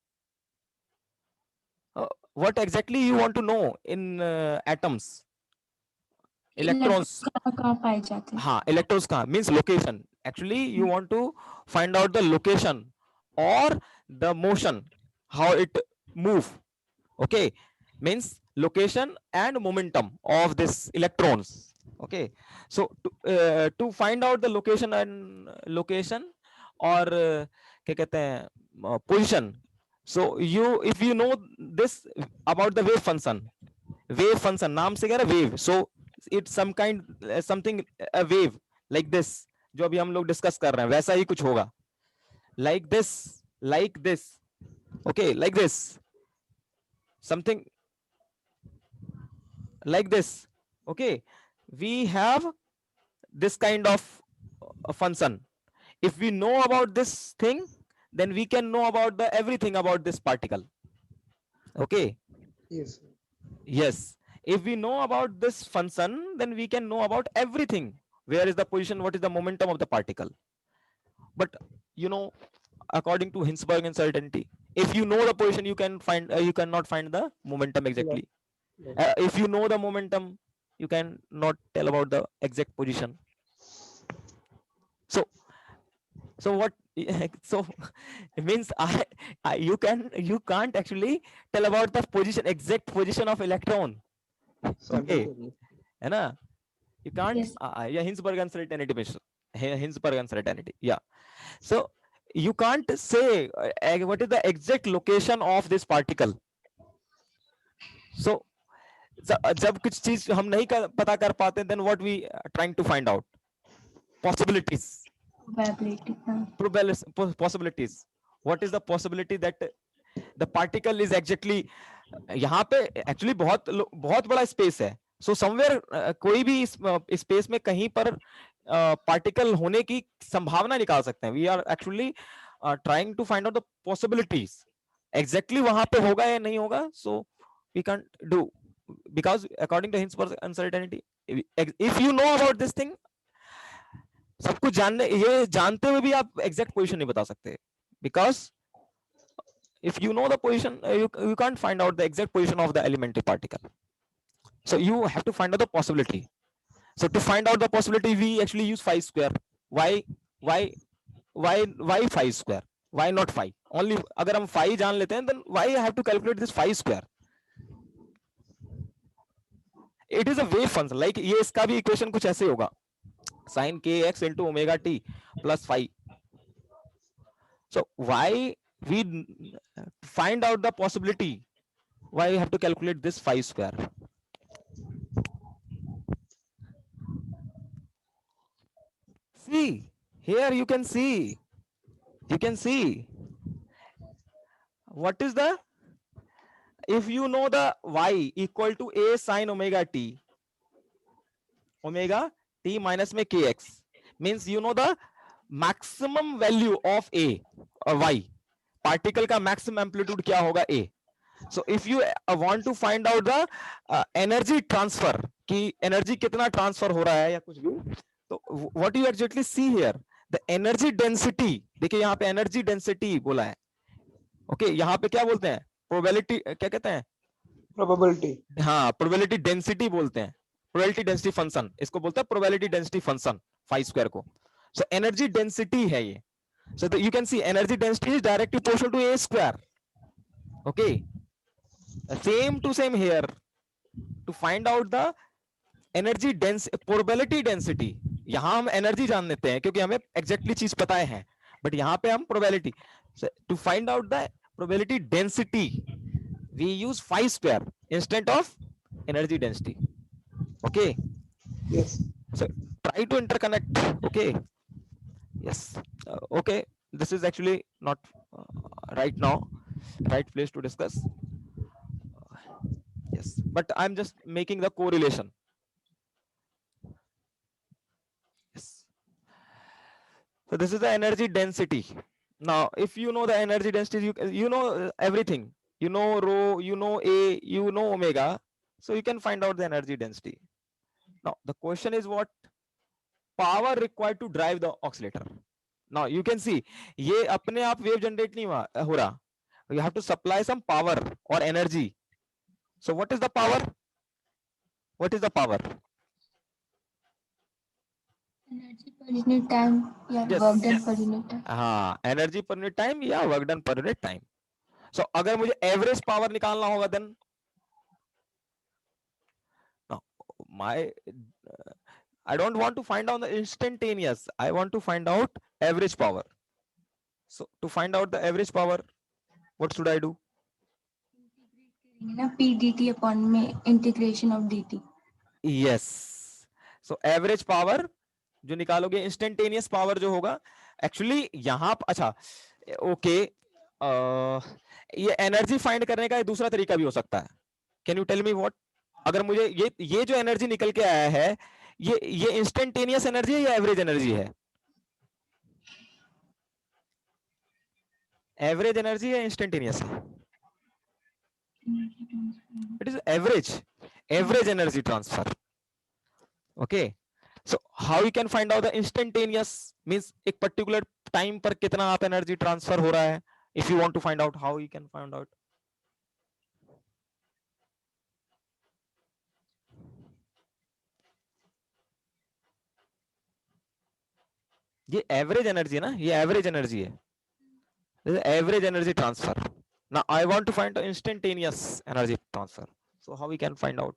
What exactly you want to know in atoms? Electrons. कहाँ पाए जाते हैं? हाँ, electrons कहाँ means location. Actually you want to find out the location or the motion, how it move. Okay, means location and momentum of this electrons. Okay, so to find out the location and location or क्या कहते हैं position. So you if you know this about the wave function नाम से कह रहा wave, so it's some kind something a wave like this जो अभी हम लोग डिस्कस कर रहे हैं वैसा ही कुछ होगा, like this okay, like this, something like this. Okay, we have this kind of function. If we know about this thing, then we can know about the everything about this particle. Okay, Yes. yes, if we know about this function, then we can know about everything. Where is the position, what is the momentum of the particle? But you know, according to Hinsberg uncertainty, if you know the position, you can find you cannot find the momentum exactly. If you know the momentum, you can not tell about the exact position. So what so it means you can't actually tell about the position, exact position of electron. Okay, है ना? You can't. Yes. Yeah, Hinsberg uncertainty means Hinsberg uncertainty. Yeah, so you can't say what is the exact location of this particle. So जब कुछ चीज हम नहीं पता कर पाते, then what we trying to find out? Possibilities. Possibilities. What is the possibility that the particle is exactly यहाँ पे actually बहुत बड़ा स्पेस है. So somewhere कोई भी स्पेस में कहीं पर पार्टिकल होने की संभावना निकाल सकते हैं. We are actually trying to find out the possibilities. Exactly वहां पे होगा या नहीं होगा, so we can't do, because according to Hinsberg uncertainty, if you know about this thing, सब कुछ जानते हुए भी आप एग्जैक्ट पोजीशन नहीं बता सकते, because if you know the position, you can't find out the exact position of the elementary particle. So you have to find out the possibility. So to find out the possibility, we actually use phi square. Why why why phi square? Why not phi? Only अगर हम phi जान लेते हैं, then why I have to calculate this phi square? It is a wave function. Like ये इसका भी equation कुछ ऐसे होगा, sin kx into omega t plus phi. So why we find out the possibility? Why we have to calculate this phi square? See here, you can see what is the, if you know the y equal to a sin omega t minus में kx, means you know the maximum value of a or y, particle का maximum amplitude क्या होगा a. So if you want to find out the energy transfer, कि energy कितना transfer हो रहा है या कुछ भी, तो what you exactly see here, the energy density, देखिए यहाँ पे energy density बोला है. ओके यहाँ पे क्या बोलते हैं, प्रोबेबिलिटी क्या कहते हैं, प्रोबेबिलिटी, हाँ प्रोबेबिलिटी डेंसिटी बोलते हैं, प्रोबेबिलिटी डेंसिटी फंक्शन इसको बोलते हैं, probability density function phi square को. सो एनर्जी डेंसिटी है ये. So you can see energy density is directly proportional to A square. Okay same to same here, to find out the energy probability density. यहां हम energy जान लेते हैं क्योंकि हमें एग्जैक्टली चीज पता है, बट यहाँ पे हम probability. To find out the probability density, we use phi square instead of energy density. Okay. yes, So try to interconnect. Okay. Yes. Okay. This is actually not right now right place to discuss. Yes, but I'm just making the correlation. Yes. So this is the energy density. Now, if you know the energy density, you know everything. You know rho, you know A, you know omega. So you can find out the energy density. Now, the question is what power required to drive the oscillator. Now, you can see, ये अपने आप wave generate नहीं हो रहा. You have to supply some power or energy. So what is the power? What is the power? Energy per unit time या Yes. Work done per unit time. हाँ, energy per unit time या work done per unit time. So अगर मुझे average power निकालना होगा, then my I don't want to find out the instantaneous, I want to find out average power. So to find out the average power, what should I do? ना p dt upon में integration of dt. Yes. So average power जो निकालोगे, instantaneous power जो होगा, actually यहाँ अच्छा okay, ये energy find करने का दूसरा तरीका भी हो सकता है. Can you tell me what? अगर मुझे ये जो एनर्जी निकल के आया है, ये इंस्टेंटेनियस एनर्जी है या एवरेज एनर्जी है? एवरेज एनर्जी है, इंस्टेंटेनियस है? It is average energy transfer. Okay, so how you can find out the instantaneous, means एक पर्टिकुलर टाइम पर कितना आप एनर्जी ट्रांसफर हो रहा है. If you want to find out, how you can find out? ये average energy है ना, ये एवरेज एनर्जी है, average energy transfer. Now I want to find the instantaneous energy transfer. So how we can find out?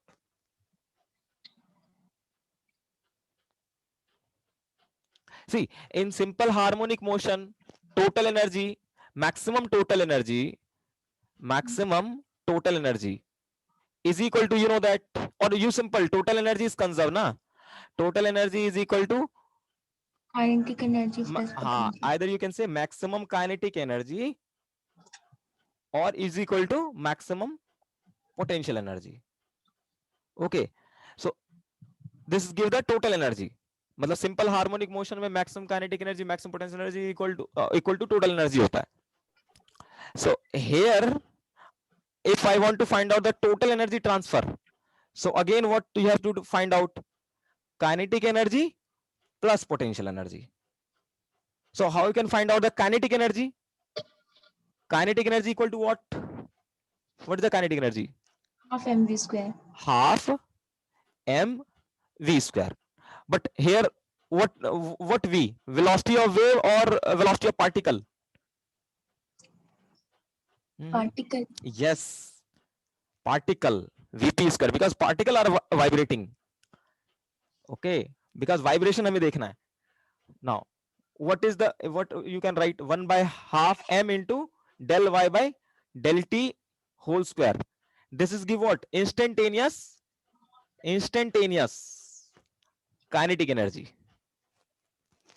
See, in simple harmonic motion, total energy, maximum total energy is equal to, you know that, or you simple total energy is conserved na, total energy is equal to kinetic energy plus हाँ, either you can say maximum kinetic energy or is equal to maximum potential energy. Okay, so this give the total energy. मतलब simple harmonic motion में maximum kinetic energy, maximum potential energy equal to total energy होता है. So here if I want to find out the total energy transfer, so again what you have to find out? Kinetic energy plus potential energy. So how you can find out the kinetic energy? Kinetic energy equal to what? What is the kinetic energy? Half mv square. Half mv square. but here what v, velocity of wave or velocity of particle? Particle. Yes, particle, vp square, because particle are vibrating. Okay, because vibration हमें देखना है. Now what is the, what you can write, 1 by half m into del y by del t whole square. This is give what? Instantaneous kinetic energy.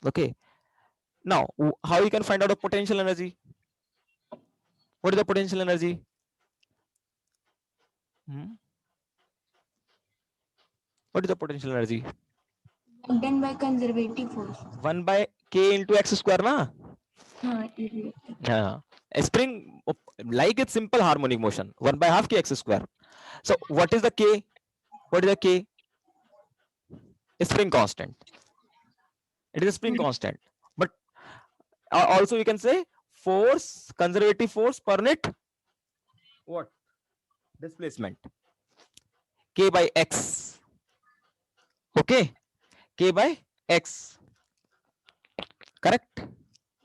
Okay, now how you can find out the potential energy? What is the potential energy? What is the potential energy? Done by conservative force. 1 by k into x square na. Yeah. Spring, like it's simple harmonic motion, 1 by half k x square. So what is the k? What is the k? Spring constant. It is a spring constant. But also you can say force, conservative force per net what? Displacement. K by x. Okay, k by x. Correct?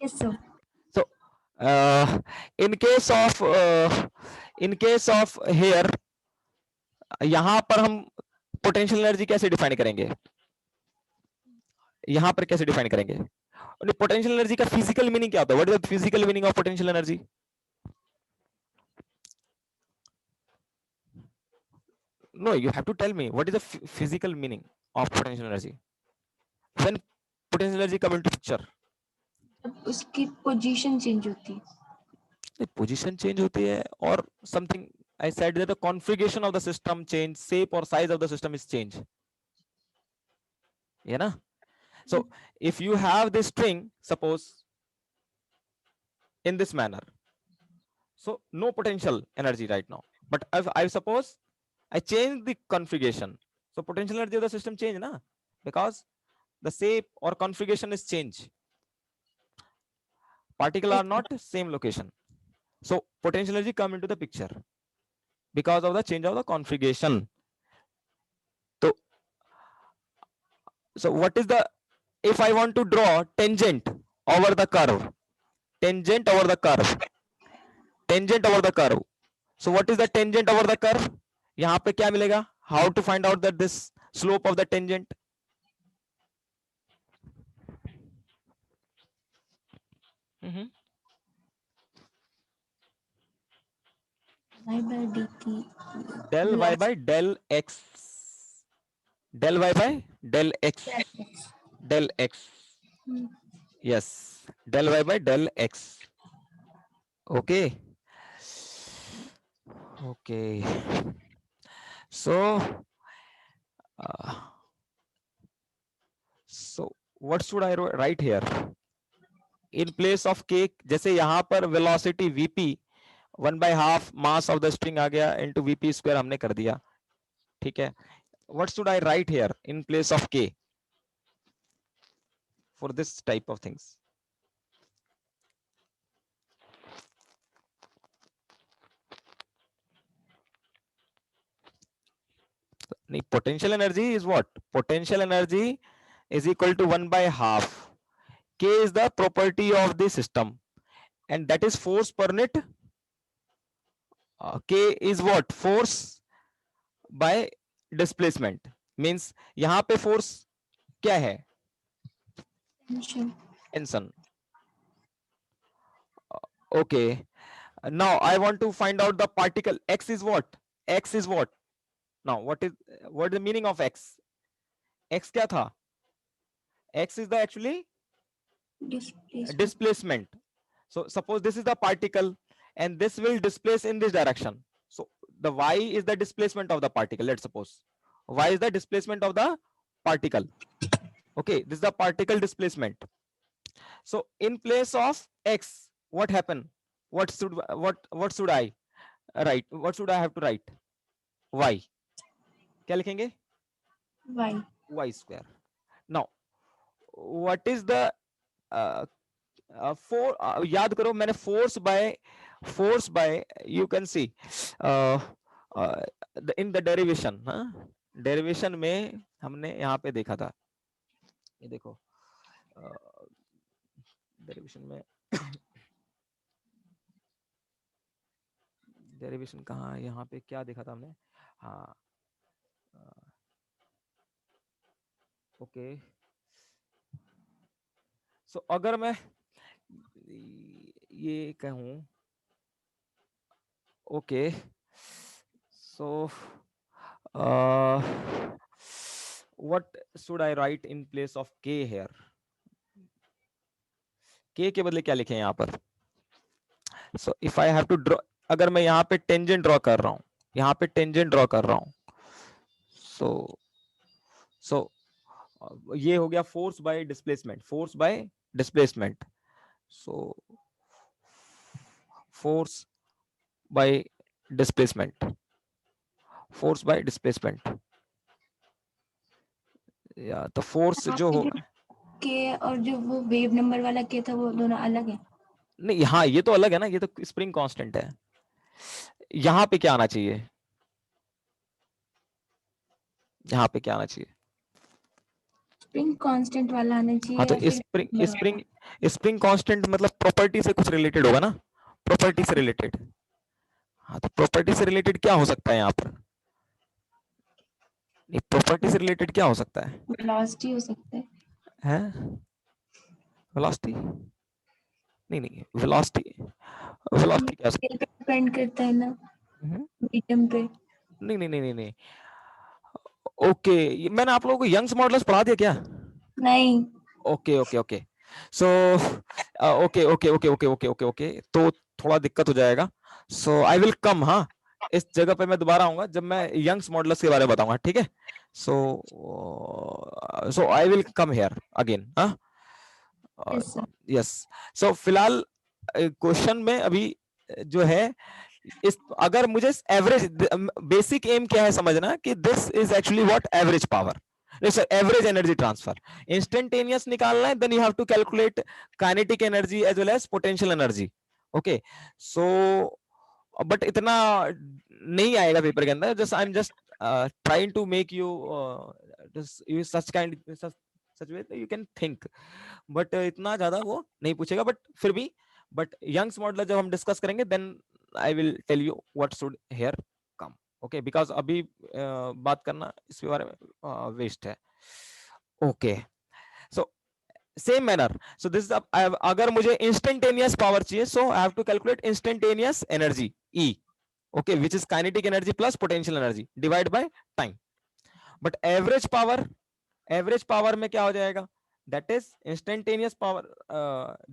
Yes, sir. So in case of here, यहां पर हम potential energy कैसे define करेंगे? यहां पर कैसे define करेंगे? Potential energy का फिजिकल मीनिंग क्या होता है? What is the physical meaning of potential energy? No, you have to tell me what is the physical meaning of potential energy. When potential energy come into picture, उसकी position change होती है. Position change होती है और something I said that the configuration of the system change, shape or size of the system is change. Yeah, na? So if you have this string, suppose in this manner, so no potential energy right now, but if I suppose I change the configuration, so potential energy of the system change na, because the shape or configuration is change. Particle are not same location, so potential energy come into the picture because of the change of the configuration. So what is the, if I want to draw tangent over the curve, tangent over the curve, so what is the tangent over the curve? यहाँ पे क्या मिलेगा? How to find out that this slope of the tangent? y by dt. Del y by del x. Del y by del x. Del x. Yes, del y by del x. Okay. Okay. So what should I write here? In place of k, जैसे यहाँ पर velocity vp 1 by half mass of the string आ गया into vp square हमने कर दिया. ठीक है. What should I write here in place of k for this type of things? Potential energy is what? Potential energy is equal to 1 by half. K is the property of the system, and that is force per net. K is what? Force by displacement. Means यहाँ पे force क्या है? Tension. Okay. Now I want to find out the particle. X is what? X is what? Now what is the meaning of x? X क्या था? X is the actually displacement. So suppose this is the particle and this will displace in this direction. So the y is the displacement of the particle. Let's suppose y is the displacement of the particle. Okay, this is the particle displacement. So in place of x, what happened? What should I write? What should I have to write? Y. क्या लिखेंगे? Y square. Now what is the याद करो, मैंने force by you can see in the derivation, derivation में हमने यहाँ पे देखा था ये देखो डेरिवेशन में डेरिवेशन कहाँ, यहाँ पे क्या देखा था हमने, हाँ ओके। सो अगर मैं ये कहूं, okay so what should I write in place of k here? k के बदले क्या लिखें यहाँ पर? So if I have to draw, अगर मैं यहाँ पे टेंजेंट ड्रॉ कर रहा हूँ, यहाँ पे टेंजेंट ड्रॉ कर रहा हूँ, सो ये हो गया force by displacement, force by displacement. So force by displacement, force by displacement, या तो फोर्स जो हो, के और जो वो वेव नंबर वाला के था वो दोनों अलग है। नहीं हाँ ये तो अलग है ना, ये तो स्प्रिंग कांस्टेंट है। यहाँ पे क्या आना चाहिए, यहाँ पे क्या आना चाहिए? स्प्रिंग कांस्टेंट वाला आना चाहिए। हाँ तो या फिर स्प्रिंग स्प्रिंग स्प्रिंग कांस्टेंट मतलब प्रॉपर्टी से कुछ रिलेटेड होगा ना, प्रॉपर्टी से रिलेटेड। हाँ तो प्रॉपर्टी से रिलेटेड क्या हो सकता है यहाँ पर? प्रॉपर्टी से रिलेटेड क्या हो सकता है? वेलोसिटी हो सकता है। वेलोसिटी नहीं, नहीं वेलोसिटी, वेलोसिटी क्या स्केल पे डिपेंड करता है ना, हम्म, मीडियम पे। नहीं नहीं नहीं नहीं नहीं ओके, मैंने आप लोगों को यंग्स मॉडल्स पढ़ा दिया क्या? नहीं, okay okay okay so okay okay okay okay okay okay okay, तो थोड़ा दिक्कत हो जाएगा। सो आई विल कम, हाँ इस जगह पे मैं दोबारा आऊंगा जब मैं यंग्स मॉडल्स के बारे में बताऊंगा, ठीक है? So I will come here again. हाँ Yes, sir. यस। सो फिलहाल क्वेश्चन में अभी जो है, इस अगर मुझे एवरेज, बेसिक एम क्या है समझना कि this is actually what average power, average energy transfer instantaneous निकालना है, then you have to calculate kinetic energy as well as potential energy. Okay so but इतना नहीं आएगा पेपर के अंदर, just I am just trying to make you such kind such way you can think, but इतना ज्यादा वो नहीं पूछेगा, बट फिर भी बट यंग्स मॉडल जब हम डिस्कस करेंगे then I will tell you what should here come. Okay because अभी बात करना इसके बारे में वेस्ट है। Okay so same manner, so this अगर मुझे इंस्टेंटेनियस पावर चाहिए, so I have to calculate instantaneous energy E, okay which is kinetic energy plus potential energy divide by time. But average power में क्या हो जाएगा, that is instantaneous power,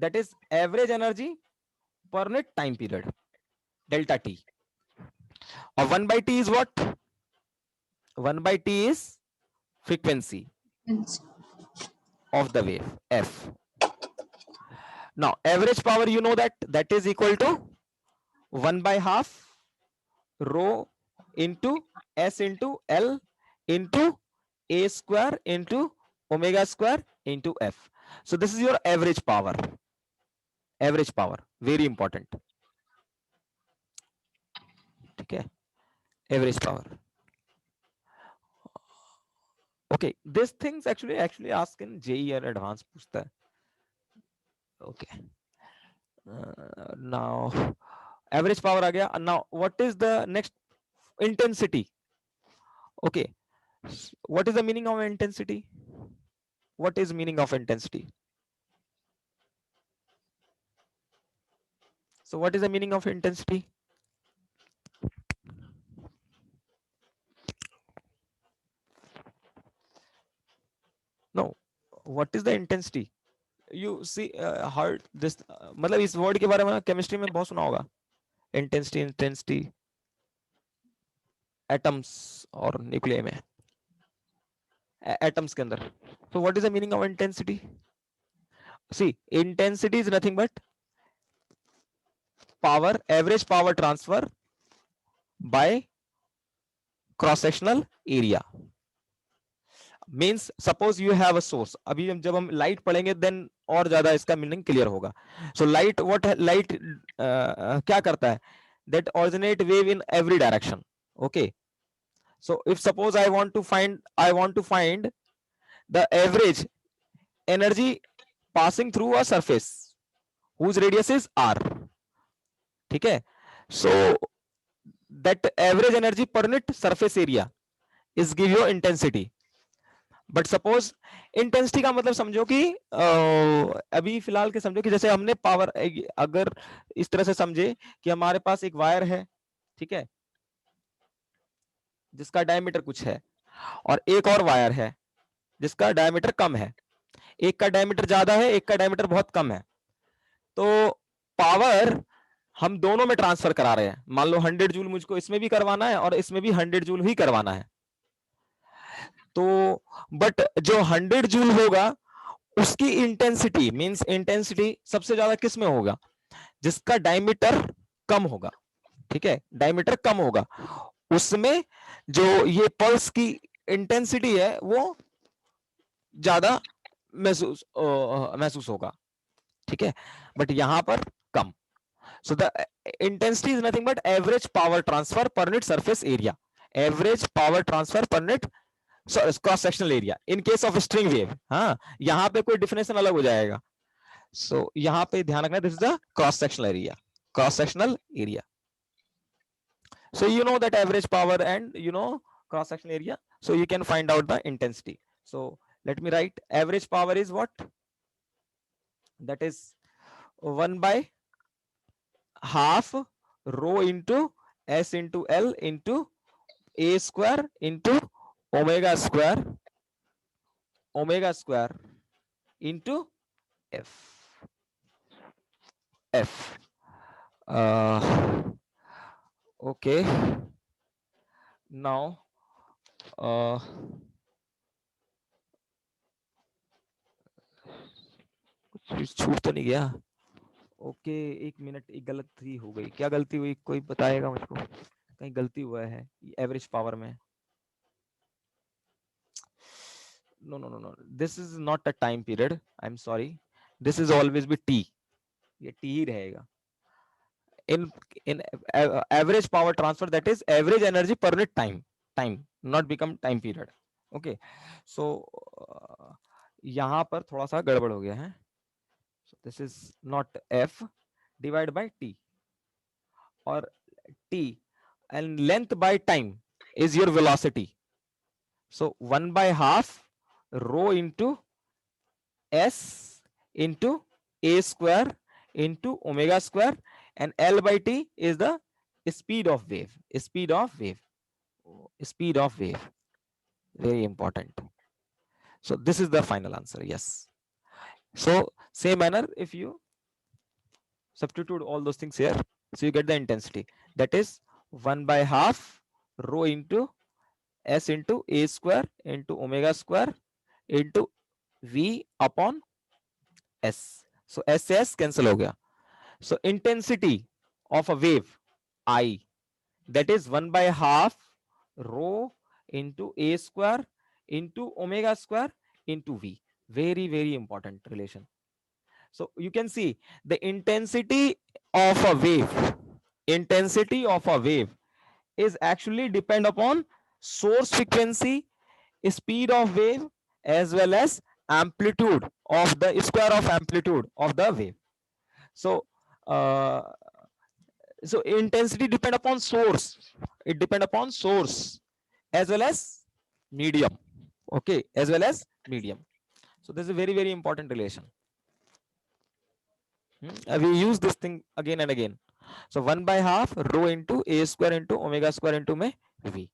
that is average energy per unit time period, delta t, or 1 by t is what? 1 by t is frequency of the wave f. Now average power, you know that is equal to 1 by half rho into s into L into a square into omega square into f. So this is your average power, very important, ठीक है? Average power. Okay this things actually ask in JEE और advance पूछता है। Okay now average power आ गया। Now what is the next? Intensity. Okay what is the meaning of intensity? What is meaning of intensity? So what is the meaning of intensity? No what is the intensity? You see hard this, मतलब इस word के बारे में chemistry में बहुत सुना होगा, intensity atoms और न्यूक्लियर में, एटम्स के अंदर। so what is the meaning of intensity? see intensity is nothing but power, average power transfer by cross sectional area, means suppose you have a source। अभी जब हम लाइट पढ़ेंगे then और ज्यादा इसका मीनिंग क्लियर होगा। so light, what light क्या करता है? that originate wave in every direction। okay so if suppose I want to find the average energy passing through a surface whose radius is r. ठीक है, so that average energy per unit surface area is give you intensity. But suppose intensity का मतलब समझो कि अभी फिलहाल के समझो कि जैसे हमने पावर, अगर इस तरह से समझे कि हमारे पास एक वायर है, ठीक है, जिसका डायमीटर कुछ है, और एक और वायर है जिसका डायमीटर कम है, एक का डायमीटर ज्यादा है, एक का डायमीटर बहुत कम है, तो पावर हम दोनों में ट्रांसफर करा रहे हैं। मान लो 100 जूल मुझको इसमें भी करवाना है और इसमें भी 100 जूल ही करवाना है, तो बट जो 100 जूल होगा उसकी इंटेंसिटी मींस इंटेंसिटी सबसे ज्यादा किस में होगा, जिसका डायमीटर कम होगा, ठीक है, डायमीटर कम होगा, उसमें जो ये पल्स की इंटेंसिटी है वो ज्यादा महसूस होगा, ठीक है, बट यहां पर come. So the intensity is nothing but average power transfer per unit surface area, average power transfer per unit cross sectional area in case of string wave. हाँ, यहाँ पे कोई डिफिनेशन अलग हो जाएगा, सो यहाँ पे ध्यान रखना, this is the cross sectional area, cross sectional area. So you know that average power and you know cross section area, so you can find out the intensity. So let me write, average power is what, that is 1 by half rho into S into L into A square into omega square into F. Okay, now कुछ छूट तो नहीं गया? Okay, एक minute, एक गलती हो गई। क्या गलती हुई, कोई बताएगा मुझको? कहीं गलती हुआ है एवरेज पावर में? No no no no, this is not a time period, I am sorry, this is always B T, ये टी ही रहेगा। in average power transfer, that is average energy per unit time not become time period. Okay, so यहाँ पर थोड़ा सा गड़बड़ हो गया है, so this is not f divided by t, or t and length by time is your velocity, so 1 by half rho into s into a square into omega square, and L by T is the speed of wave, very important. So this is the final answer, yes. So same manner, if you substitute all those things here, so you get the intensity, that is 1 by half rho into S into A square into omega square into V upon S. So S cancel हो गया. So intensity of a wave I, that is 1 by half rho into A square into omega square into V. Very, very important relation. So you can see the intensity of a wave is actually depend upon source frequency, speed of wave, as well as amplitude of the square of amplitude of the wave. So so intensity depend upon source, it depend upon source as well as medium. Okay, as well as medium. So this is a very, very important relation. We use this thing again and again. So 1 by half rho into A square into omega square into में V.